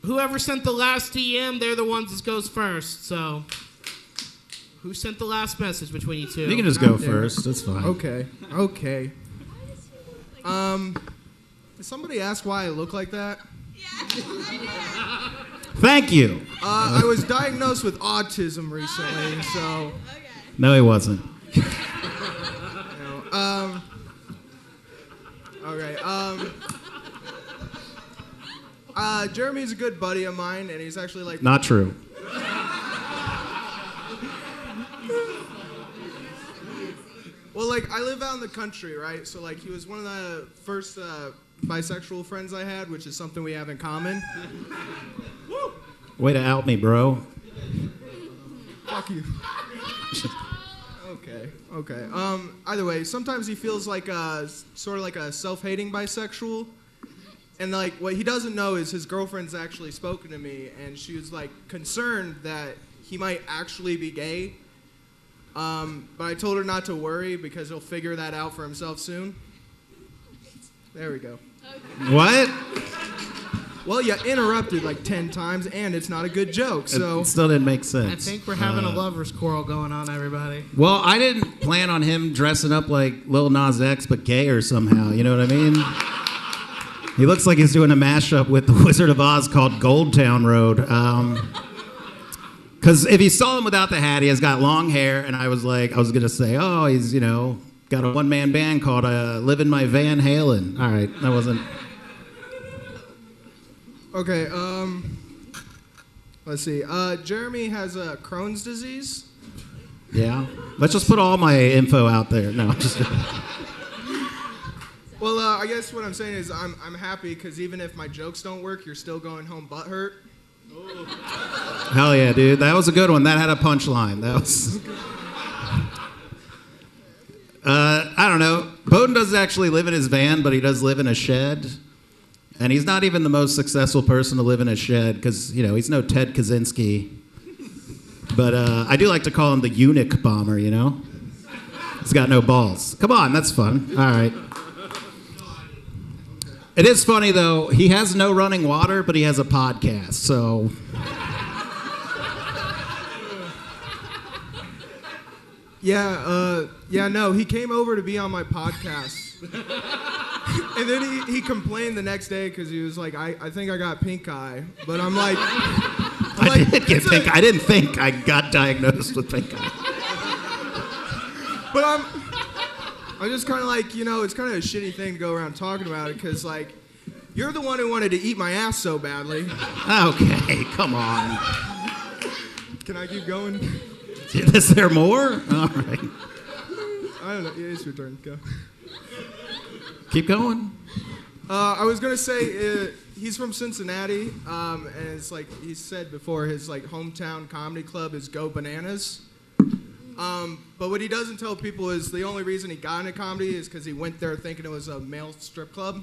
Whoever sent the last DM, they're the ones that goes first. So, who sent the last message between you two? You can just go first. That's fine. Okay. Did somebody ask why I look like that? Thank you. I was diagnosed with autism recently, so. No, he wasn't. Okay. Jeremy's a good buddy of mine, and he's actually like. Not true. Well, like, I live out in the country, right? So, like, he was one of the first bisexual friends I had, which is something we have in common. Woo! Way to out me, bro. Fuck you. Okay. Either way, sometimes he feels like sort of like a self-hating bisexual. And, like, what he doesn't know is his girlfriend's actually spoken to me, and she was, like, concerned that he might actually be gay. But I told her not to worry because he'll figure that out for himself soon. There we go. Okay. What? Well, you interrupted like 10 times, and it's not a good joke, so. It still didn't make sense. I think we're having a lover's quarrel going on, everybody. Well, I didn't plan on him dressing up like Lil Nas X, but gayer somehow. You know what I mean? He looks like he's doing a mashup with The Wizard of Oz called Gold Town Road. Because if you saw him without the hat, he has got long hair, and I was going to say, oh, he's, got a one-man band called Livin' My Van Halen. All right, that wasn't... Okay, let's see. Jeremy has Crohn's disease. Yeah? Let's just put all my info out there. No, just... Well, I guess what I'm saying is I'm happy because even if my jokes don't work, you're still going home butthurt. Hell yeah, dude. That was a good one. That had a punchline. That was... I don't know. Boden doesn't actually live in his van, but he does live in a shed. And he's not even the most successful person to live in a shed because, he's no Ted Kaczynski. But I do like to call him the eunuch bomber, He's got no balls. Come on, that's fun. All right. It is funny, though. He has no running water, but he has a podcast, so... No, he came over to be on my podcast. And then he complained the next day because he was like, I think I got pink eye. But I'm like... I did get pink eye. I didn't think I got diagnosed with pink eye. But I'm just kind of like, it's kind of a shitty thing to go around talking about it because, like, you're the one who wanted to eat my ass so badly. Okay, come on. Can I keep going? Is there more? All right. I don't know. Yeah, it's your turn. Go. Keep going. I was going to say, he's from Cincinnati, and it's like he said before, his like hometown comedy club is Go Bananas. But what he doesn't tell people is the only reason he got into comedy is because he went there thinking it was a male strip club.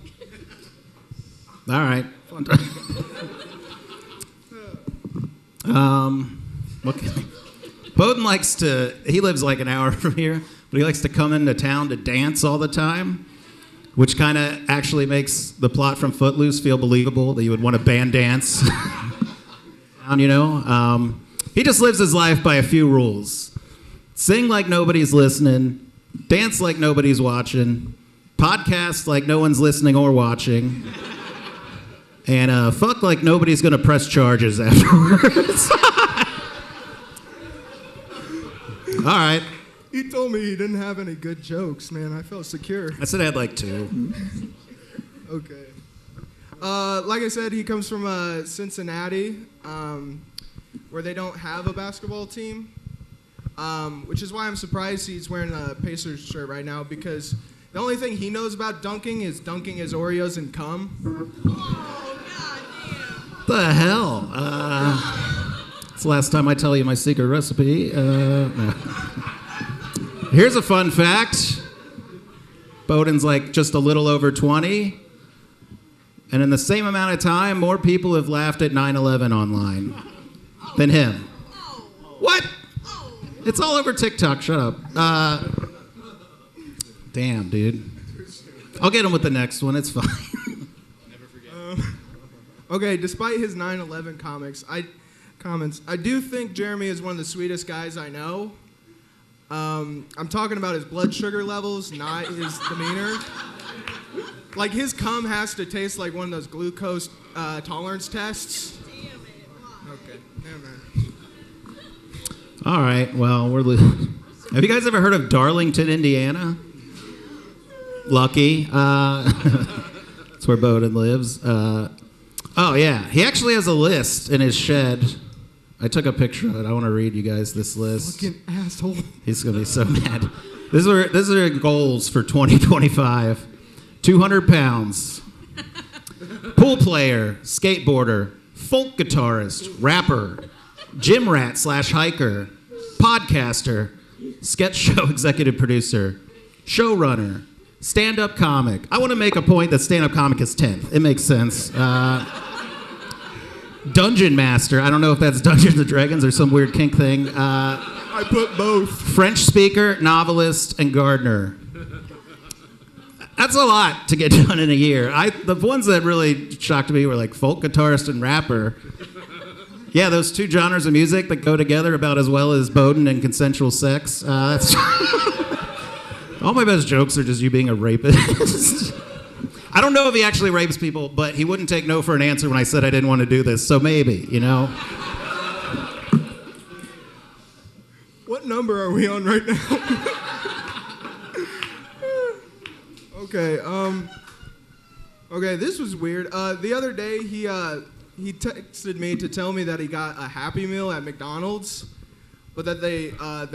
All right. Boden he lives like an hour from here, but he likes to come into town to dance all the time, which kind of actually makes the plot from Footloose feel believable that you would want to band dance. He just lives his life by a few rules. Sing like nobody's listening, dance like nobody's watching, podcast like no one's listening or watching, and fuck like nobody's going to press charges afterwards. All right. He told me he didn't have any good jokes, man. I felt secure. I said I had like 2. Okay. Like I said, he comes from Cincinnati, where they don't have a basketball team, which is why I'm surprised he's wearing a Pacers shirt right now, because the only thing he knows about dunking is dunking his Oreos in cum. The hell? It's the last time I tell you my secret recipe. No. Here's a fun fact. Boden's like just a little over 20. And in the same amount of time, more people have laughed at 9/11 online than him. What? It's all over TikTok. Shut up. Damn, dude. I'll get him with the next one. It's fine. Never forget. Okay, despite his 9/11 comments, I do think Jeremy is one of the sweetest guys I know. I'm talking about his blood sugar levels, not his demeanor. Like, his cum has to taste like one of those glucose tolerance tests. Okay, never mind. All right, well, have you guys ever heard of Darlington, Indiana? Lucky. That's where Boden lives. Oh, yeah. He actually has a list in his shed. I took a picture of it. I want to read you guys this list. Fucking asshole. He's going to be so mad. These are goals for 2025. 200 pounds. Pool player, skateboarder, folk guitarist, rapper, gym rat / hiker, podcaster, sketch show executive producer, showrunner, stand-up comic. I want to make a point that stand-up comic is 10th. It makes sense. Dungeon master. I don't know if that's Dungeons & Dragons or some weird kink thing. I put both. French speaker, novelist, and gardener. That's a lot to get done in a year. The ones that really shocked me were like folk guitarist and rapper. Yeah, those two genres of music that go together about as well as Boden and consensual sex. All my best jokes are just you being a rapist. I don't know if he actually rapes people, but he wouldn't take no for an answer when I said I didn't want to do this, so maybe, What number are we on right now? Okay, this was weird. The other day, he texted me to tell me that he got a Happy Meal at McDonald's, but that they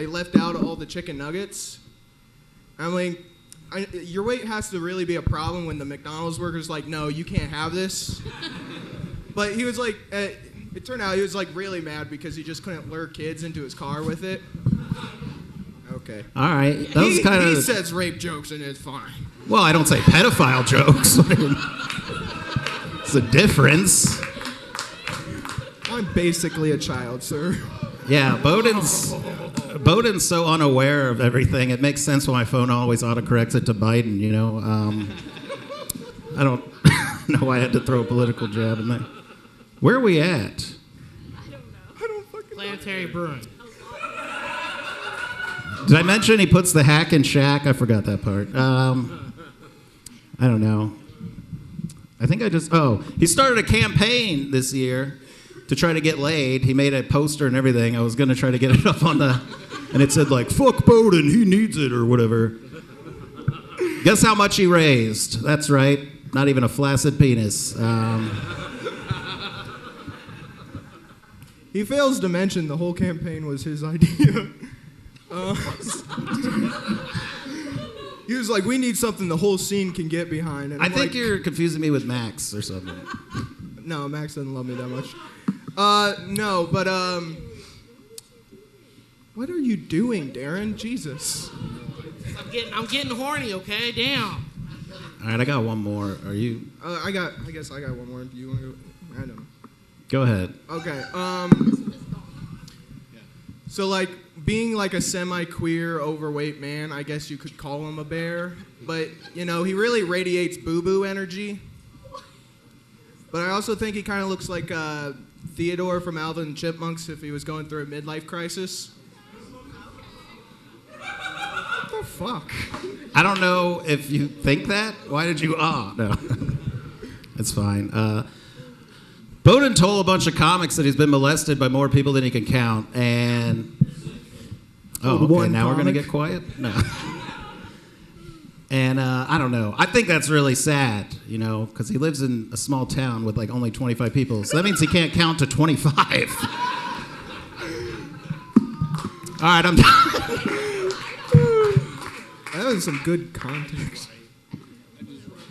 left out all the chicken nuggets. I'm like, your weight has to really be a problem when the McDonald's worker's like, no, you can't have this. But he was like, it turned out he was like really mad because he just couldn't lure kids into his car with it. Okay. All right. That was kind of. He says rape jokes and it's fine. Well, I don't say pedophile jokes. It's a difference. I'm basically a child, sir. Yeah, Boden's so unaware of everything. It makes sense why my phone always autocorrects it to Biden, you know. I don't know why I had to throw a political jab in there. Where are we at? Planetary Brewing. Did I mention he puts the hack in shack? I forgot that part. I don't know. I think he started a campaign this year to try to get laid. He made a poster and everything. I was going to try to get it up on and it said like, fuck Boden, he needs it or whatever. Guess how much he raised? That's right, not even a flaccid penis. He fails to mention the whole campaign was his idea. He was like, we need something the whole scene can get behind. And I think you're confusing me with Max or something. No, Max doesn't love me that much. No, but what are you doing, Darren? Jesus. I'm getting horny, okay? Damn. All right, I got one more. Are you? I guess I got one more. Do you want to go? I know. Go ahead. Okay. So like being like a semi-queer, overweight man, I guess you could call him a bear. But you know, he really radiates boo-boo energy. But I also think he kind of looks like Theodore from Alvin and Chipmunks if he was going through a midlife crisis. What the fuck? I don't know if you think that. Why did you? Oh, no. It's fine. Boden told a bunch of comics that he's been molested by more people than he can count. And. Oh, okay. Now we're going to get quiet? No. And I don't know. I think that's really sad, you know, because he lives in a small town with like only 25 people. So that means he can't count to 25. All right, I'm done. That was some good context.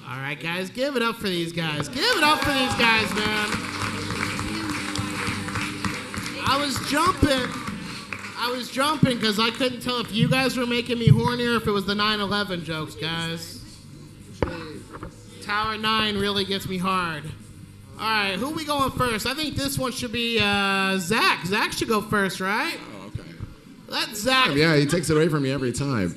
All right, guys, give it up for these guys. Give it up for these guys, man. I was jumping because I couldn't tell if you guys were making me horny or if it was the 9/11 jokes, guys. Tower 9 really gets me hard. All right, who we going first? I think this one should be Zach. Zach should go first, right? Oh, okay. Let Zach. Yeah, he takes it away from me every time.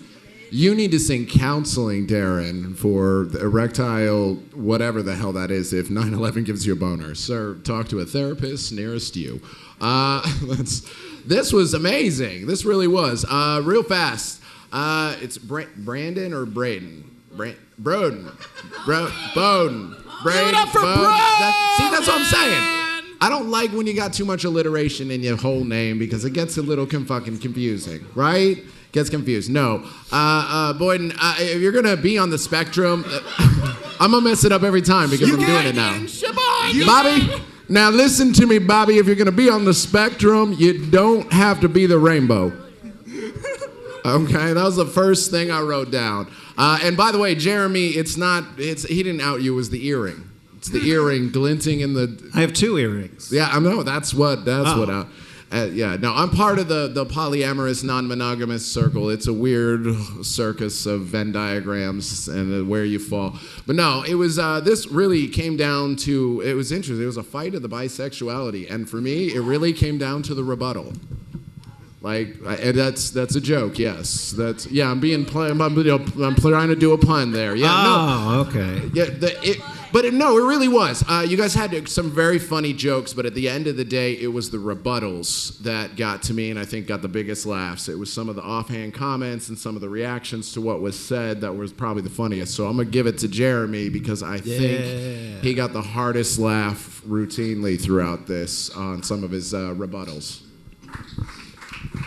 You need to sing Counseling, Darren, for the erectile, whatever the hell that is, if 9/11 gives you a boner. Sir, talk to a therapist nearest you. This was amazing. This really was. Real fast. It's Brandon or Braden? Boden. Braden. Give it up for Broden! That's what I'm saying. I don't like when you got too much alliteration in your whole name because it gets a little fucking confusing, right? Gets confused. No. Boyden, if you're going to be on the spectrum, I'm going to mess it up every time because I'm doing it now. Bobby, now listen to me, Bobby. If you're going to be on the spectrum, you don't have to be the rainbow. Okay, that was the first thing I wrote down. And by the way, Jeremy, he didn't out you, it was the earring. It's the earring glinting in the... I have 2 earrings. Yeah, I know. That's what I'm part of the polyamorous, non-monogamous circle. It's a weird circus of Venn diagrams and where you fall. But no, it was, this really came down to, it was interesting. It was a fight of the bisexuality. And for me, it really came down to the rebuttal. Like, and that's a joke, yes. I'm trying to do a pun there. Yeah, okay. Yeah, it really was. You guys had some very funny jokes, but at the end of the day, it was the rebuttals that got to me and I think got the biggest laughs. It was some of the offhand comments and some of the reactions to what was said that was probably the funniest. So I'm going to give it to Jeremy because I think he got the hardest laugh routinely throughout this on some of his rebuttals.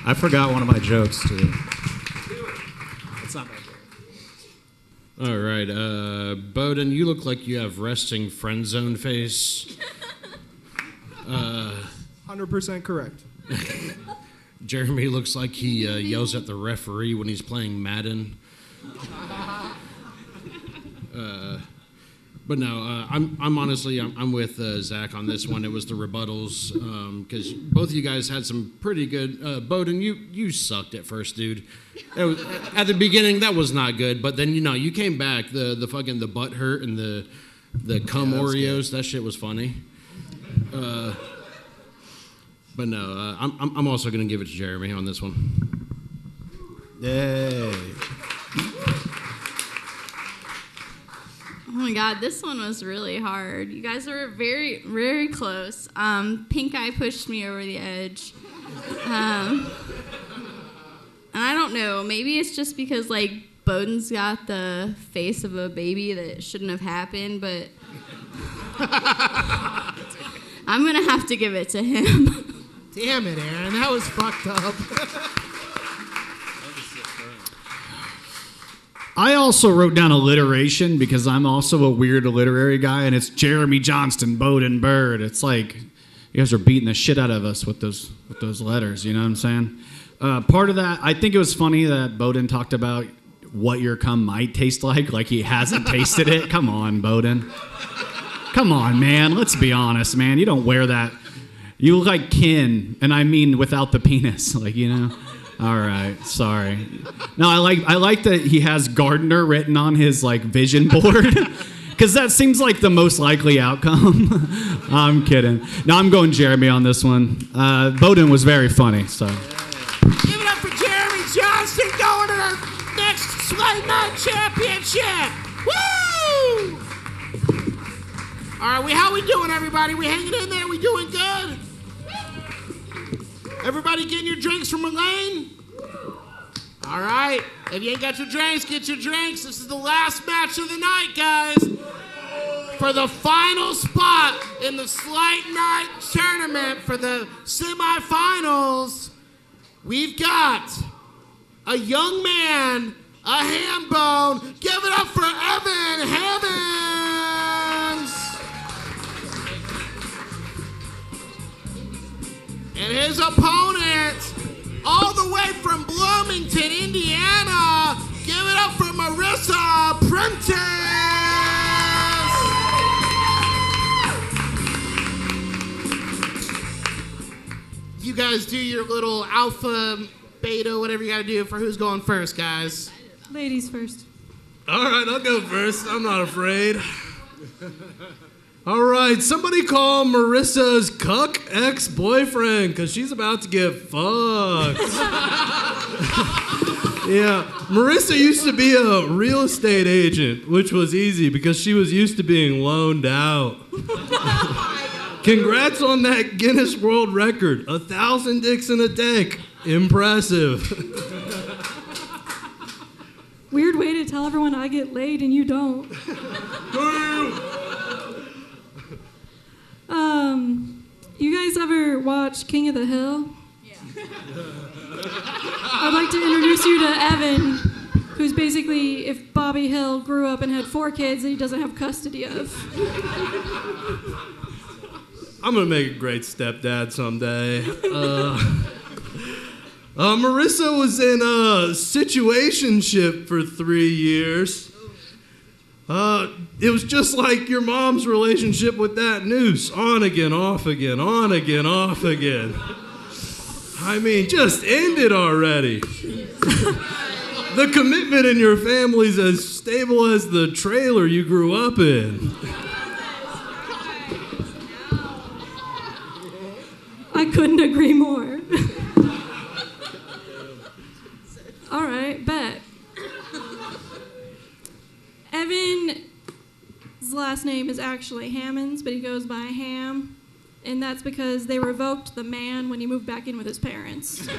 I forgot one of my jokes, too. It's not bad. All right, Boden, you look like you have resting friend zone face. 100% correct. Jeremy looks like he yells at the referee when he's playing Madden. But no, I'm honestly with Zach on this one. It was the rebuttals because both of you guys had some pretty good. Boden, you sucked at first, dude. At the beginning, that was not good. But then you came back. The butt hurt and the the cum Yeah, that was Oreos. That shit was funny. But no, I'm also gonna give it to Jeremy on this one. Yay. Oh my God, this one was really hard. You guys were very, very close. Pink Eye pushed me over the edge. And I don't know, maybe it's just because like Boden's got the face of a baby that shouldn't have happened, but I'm gonna have to give it to him. Damn it, Erin, that was fucked up. I also wrote down alliteration because I'm also a weird literary guy, and it's Jeremy Johnston, Boden Byrd. It's like you guys are beating the shit out of us with those letters. You know what I'm saying? Part of that, I think it was funny that Boden talked about what your cum might taste like he hasn't tasted it. Come on, Boden. Come on, man. Let's be honest, man. You don't wear that. You look like kin, and I mean without the penis, like, you know. All right, sorry. No, I like that he has Gardner written on his like vision board, because that seems like the most likely outcome. I'm kidding. No, I'm going Jeremy on this one. Boden was very funny, so. Give it up for Jeremy Johnston going to the next Sleight Night Championship. Woo! All right, how we doing, everybody? We hanging in there? We doing good? Everybody getting your drinks from Elaine? All right. If you ain't got your drinks, get your drinks. This is the last match of the night, guys. For the final spot in the Sleight Night Tournament for the semifinals, we've got a young man, a ham bone. Give it up for Evan Hammans. And his opponent, all the way from Bloomington, Indiana, give it up for Marissa Prentice. You guys do your little alpha, beta, whatever you gotta do for who's going first, guys. Ladies first. All right, I'll go first. I'm not afraid. All right, somebody call Marissa's cuck ex-boyfriend, because she's about to get fucked. Yeah, Marissa used to be a real estate agent, which was easy because she was used to being loaned out. Congrats on that Guinness World Record. 1,000 dicks in a dick. Impressive. Weird way to tell everyone I get laid and you don't. You guys ever watch King of the Hill? Yeah. I'd like to introduce you to Evan, who's basically if Bobby Hill grew up and had 4 kids that he doesn't have custody of. I'm going to make a great stepdad someday. Marissa was in a situationship for 3 years. It was just like your mom's relationship with that noose. On again, off again, on again, off again. I mean, just end it already. The commitment in your family's as stable as the trailer you grew up in. I couldn't agree more. All right, bet. Evan's last name is actually Hammans, but he goes by Ham, and that's because they revoked the man when he moved back in with his parents. That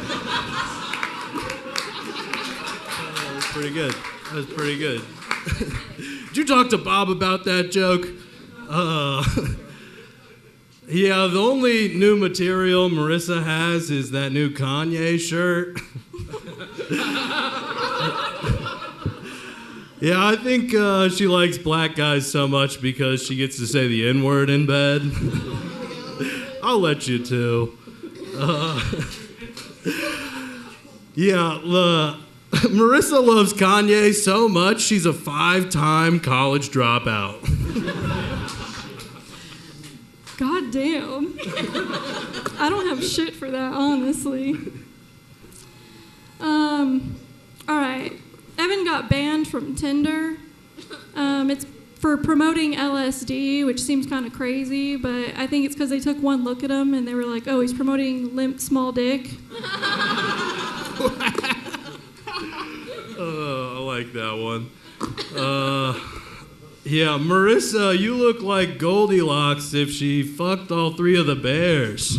was pretty good. That was pretty good. Did you talk to Bob about that joke? Yeah, the only new material Marissa has is that new Kanye shirt. Yeah, I think she likes black guys so much because she gets to say the N-word in bed. I'll let you too. Marissa loves Kanye so much she's a 5-time college dropout. God damn. I don't have shit for that, honestly. All right. Evan got banned from Tinder. It's for promoting LSD, which seems kind of crazy, but I think it's because they took one look at him and they were like, oh, he's promoting limp small dick. I like that one. Yeah, Marissa, you look like Goldilocks if she fucked all three of the bears.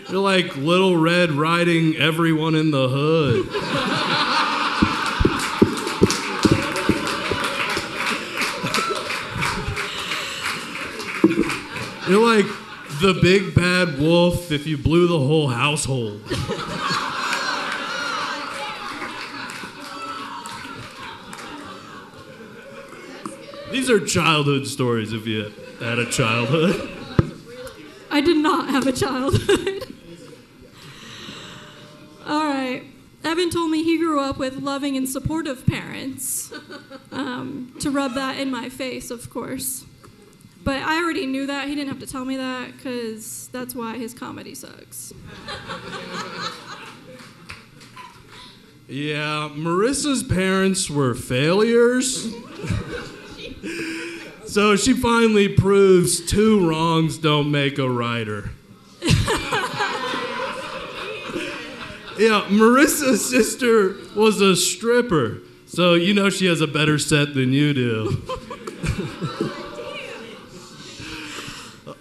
You're like Little Red Riding everyone in the hood. You're like the big bad wolf if you blew the whole household. These are childhood stories if you had a childhood. I did not have a childhood. All right. Evan told me he grew up with loving and supportive parents. To rub that in my face, of course. But I already knew that. He didn't have to tell me that because that's why his comedy sucks. Yeah, Marissa's parents were failures. So she finally proves two wrongs don't make a writer. Yeah, Marissa's sister was a stripper, so you know she has a better set than you do.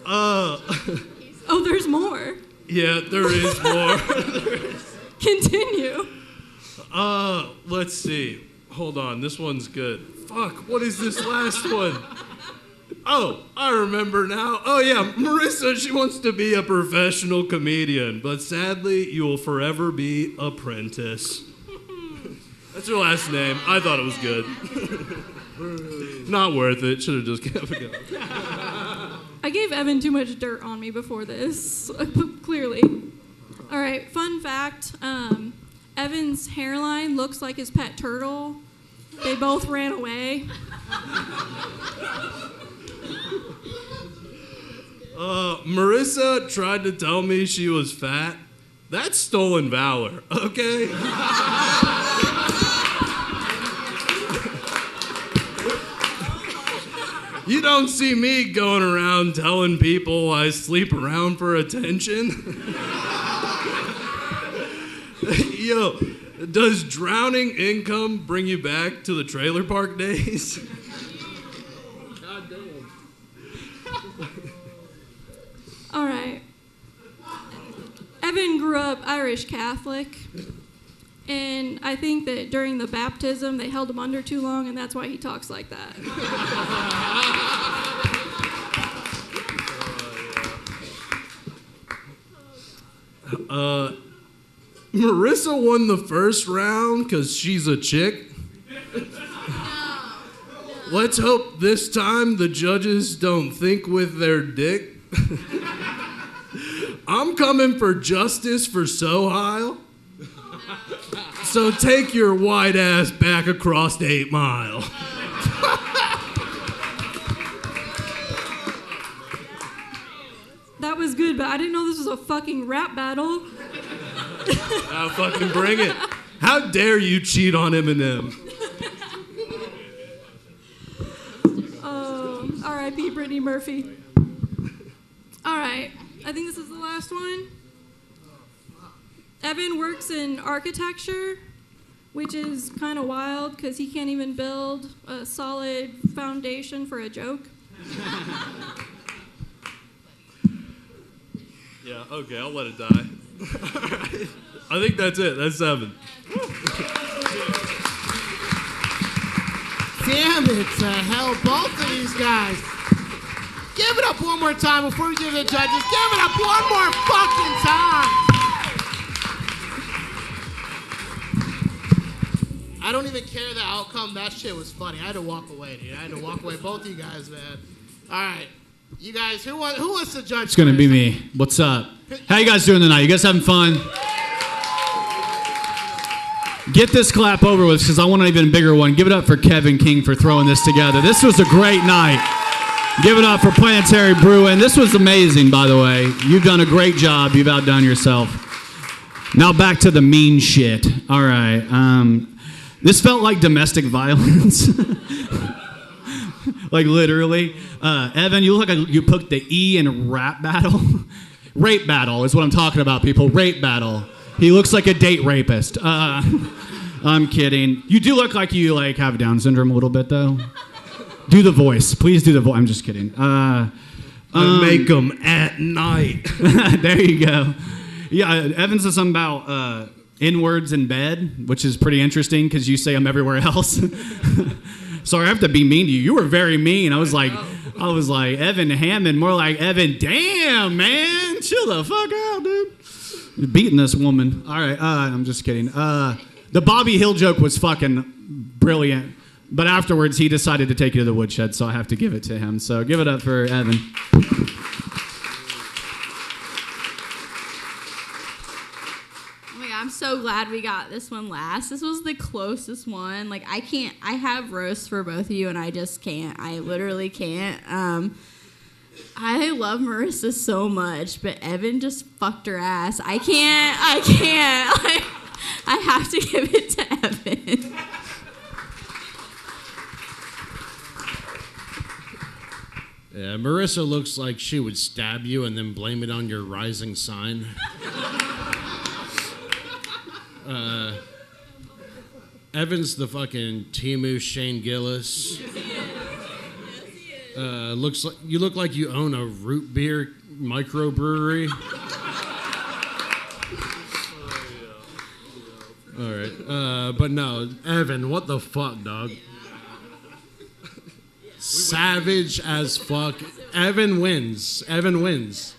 Oh, there's more. Yeah, there is more. Continue. Let's see. Hold on, this one's good. Fuck, what is this last one? Oh, I remember now. Oh yeah, Marissa, she wants to be a professional comedian, but sadly, you will forever be Apprentice. That's her last name. I thought it was good. Not worth it. Should have just kept it going. I gave Evan too much dirt on me before this, clearly. All right, fun fact. Evan's hairline looks like his pet turtle. They both ran away. Marissa tried to tell me she was fat. That's stolen valor, okay? You don't see me going around telling people I sleep around for attention. Yo, does drowning income bring you back to the trailer park days? God damn. All right. Evan grew up Irish Catholic, and I think that during the baptism they held him under too long, and that's why he talks like that. Marissa won the first round because she's a chick. Let's hope this time the judges don't think with their dick. I'm coming for justice for Soheil. So take your white ass back across 8 Mile. That was good, but I didn't know this was a fucking rap battle. I'll fucking bring it. How dare you cheat on Eminem? R.I.P. Brittany Murphy. All right, I think this is the last one. Evan works in architecture, which is kind of wild because he can't even build a solid foundation for a joke. Yeah, okay, I'll let it die. I think that's it. That's 7. Damn it to hell, both of these guys. Give it up one more time before we give the judges. Give it up one more fucking time. I don't even care the outcome. That shit was funny. I had to walk away, dude. I had to walk away. Both of you guys, man. All right. You guys, who wants to judge? It's going to be me. What's up? How you guys doing tonight? You guys having fun? Get this clap over with because I want an even bigger one. Give it up for Kevin King for throwing this together. This was a great night. Give it up for Planetary Brewing. This was amazing, by the way. You've done a great job. You've outdone yourself. Now back to the mean shit. All right. This felt like domestic violence. Like literally. Evan, you look like you put the E in rap battle. Rape battle is what I'm talking about, people. Rape battle. He looks like a date rapist. I'm kidding. You do look like you like have Down syndrome a little bit, though. Do the voice. Please do the voice. I'm just kidding. I make them at night. There you go. Yeah, Evan said something about N-words in bed, which is pretty interesting because you say them everywhere else. Sorry, I have to be mean to you. You were very mean. I was like, Evan Hammond, more like Evan. Damn, man, chill the fuck out, dude. You're beating this woman. All right, I'm just kidding. The Bobby Hill joke was fucking brilliant, but afterwards he decided to take you to the woodshed, so I have to give it to him. So give it up for Evan. I'm so glad we got this one last. This was the closest one. Like, I have roasts for both of you, and I just can't. I literally can't. I love Marissa so much, but Evan just fucked her ass. I can't. I have to give it to Evan. Yeah, Marissa looks like she would stab you and then blame it on your rising sign. Evan's the fucking Timu Shane Gillis. Looks like you look like you own a root beer microbrewery. All right, but no, Evan, what the fuck, dog? Savage as fuck. Evan wins. Evan wins.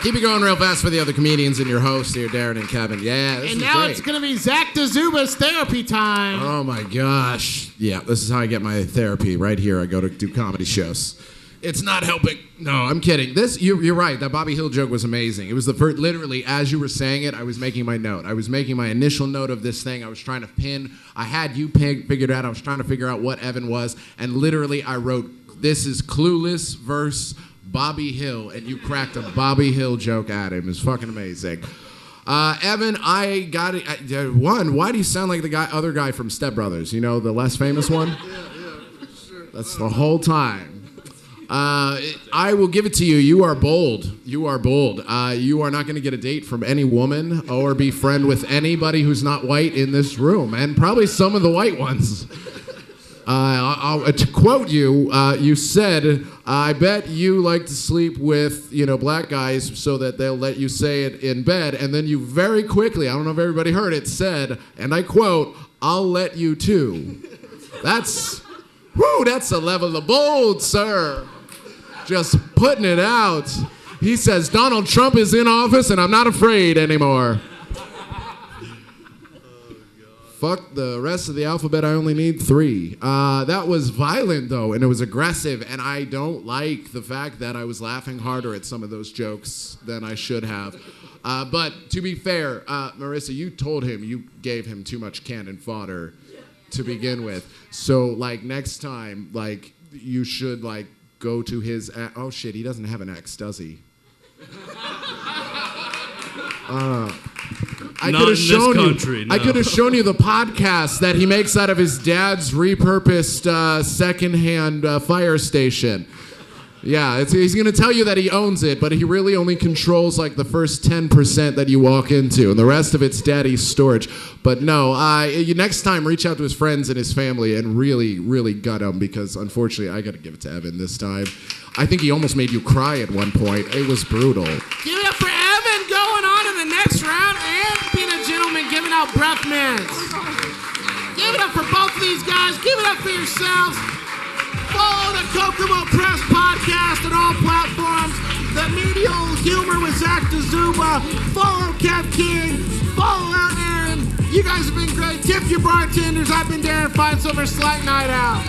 Keep it going real fast for the other comedians and your hosts here, Darren and Kevin. Yeah, this and is now great. it's going to be Zack Dzuba's therapy time. Oh my gosh. Yeah, this is how I get my therapy right here. I go to do comedy shows. It's not helping. No, I'm kidding. You're right. That Bobby Hill joke was amazing. It was the first, literally, as you were saying it, I was making my note. I was making my initial note of this thing. I was trying to pin. I had you figured out. I was trying to figure out what Evan was. And literally, I wrote, this is Clueless versus Bobby Hill. And you cracked a Bobby Hill joke at him. It's fucking amazing. Evan, I got it. One, why do you sound like the other guy from Step Brothers? You know, the less famous one? Yeah, sure. That's the whole time. I will give it to you. You are bold. You are bold. You are not going to get a date from any woman or be friend with anybody who's not white in this room, and probably some of the white ones. To quote you, you said, I bet you like to sleep with, black guys so that they'll let you say it in bed. And then you very quickly, I don't know if everybody heard it, said, and I quote, I'll let you too. That's a level of bold, sir. Just putting it out. He says, Donald Trump is in office and I'm not afraid anymore. Fuck the rest of the alphabet, I only need 3. That was violent, though, and it was aggressive, and I don't like the fact that I was laughing harder at some of those jokes than I should have. But to be fair, Marissa, you told him you gave him too much cannon fodder to begin with. So, next time, you should, go to his... oh, shit, he doesn't have an ex, does he? I could have shown you. No. I could have shown you the podcast that he makes out of his dad's repurposed secondhand fire station. Yeah, he's going to tell you that he owns it, but he really only controls the first 10% that you walk into, and the rest of it's daddy's storage. But no, next time reach out to his friends and his family and really, really gut him, because unfortunately I got to give it to Evan this time. I think he almost made you cry at one point. It was brutal. Give it up for Evan going on in the next round and being a gentleman giving out breath mints. Give it up for both of these guys. Give it up for yourselves. Follow the Kokomo Press podcast on all platforms. The Medial Humor with Zack Dzuba. Follow Kev King. Follow out Erin. You guys have been great. Tip your bartenders. I've been Darren Fine Silver. Sleight night out.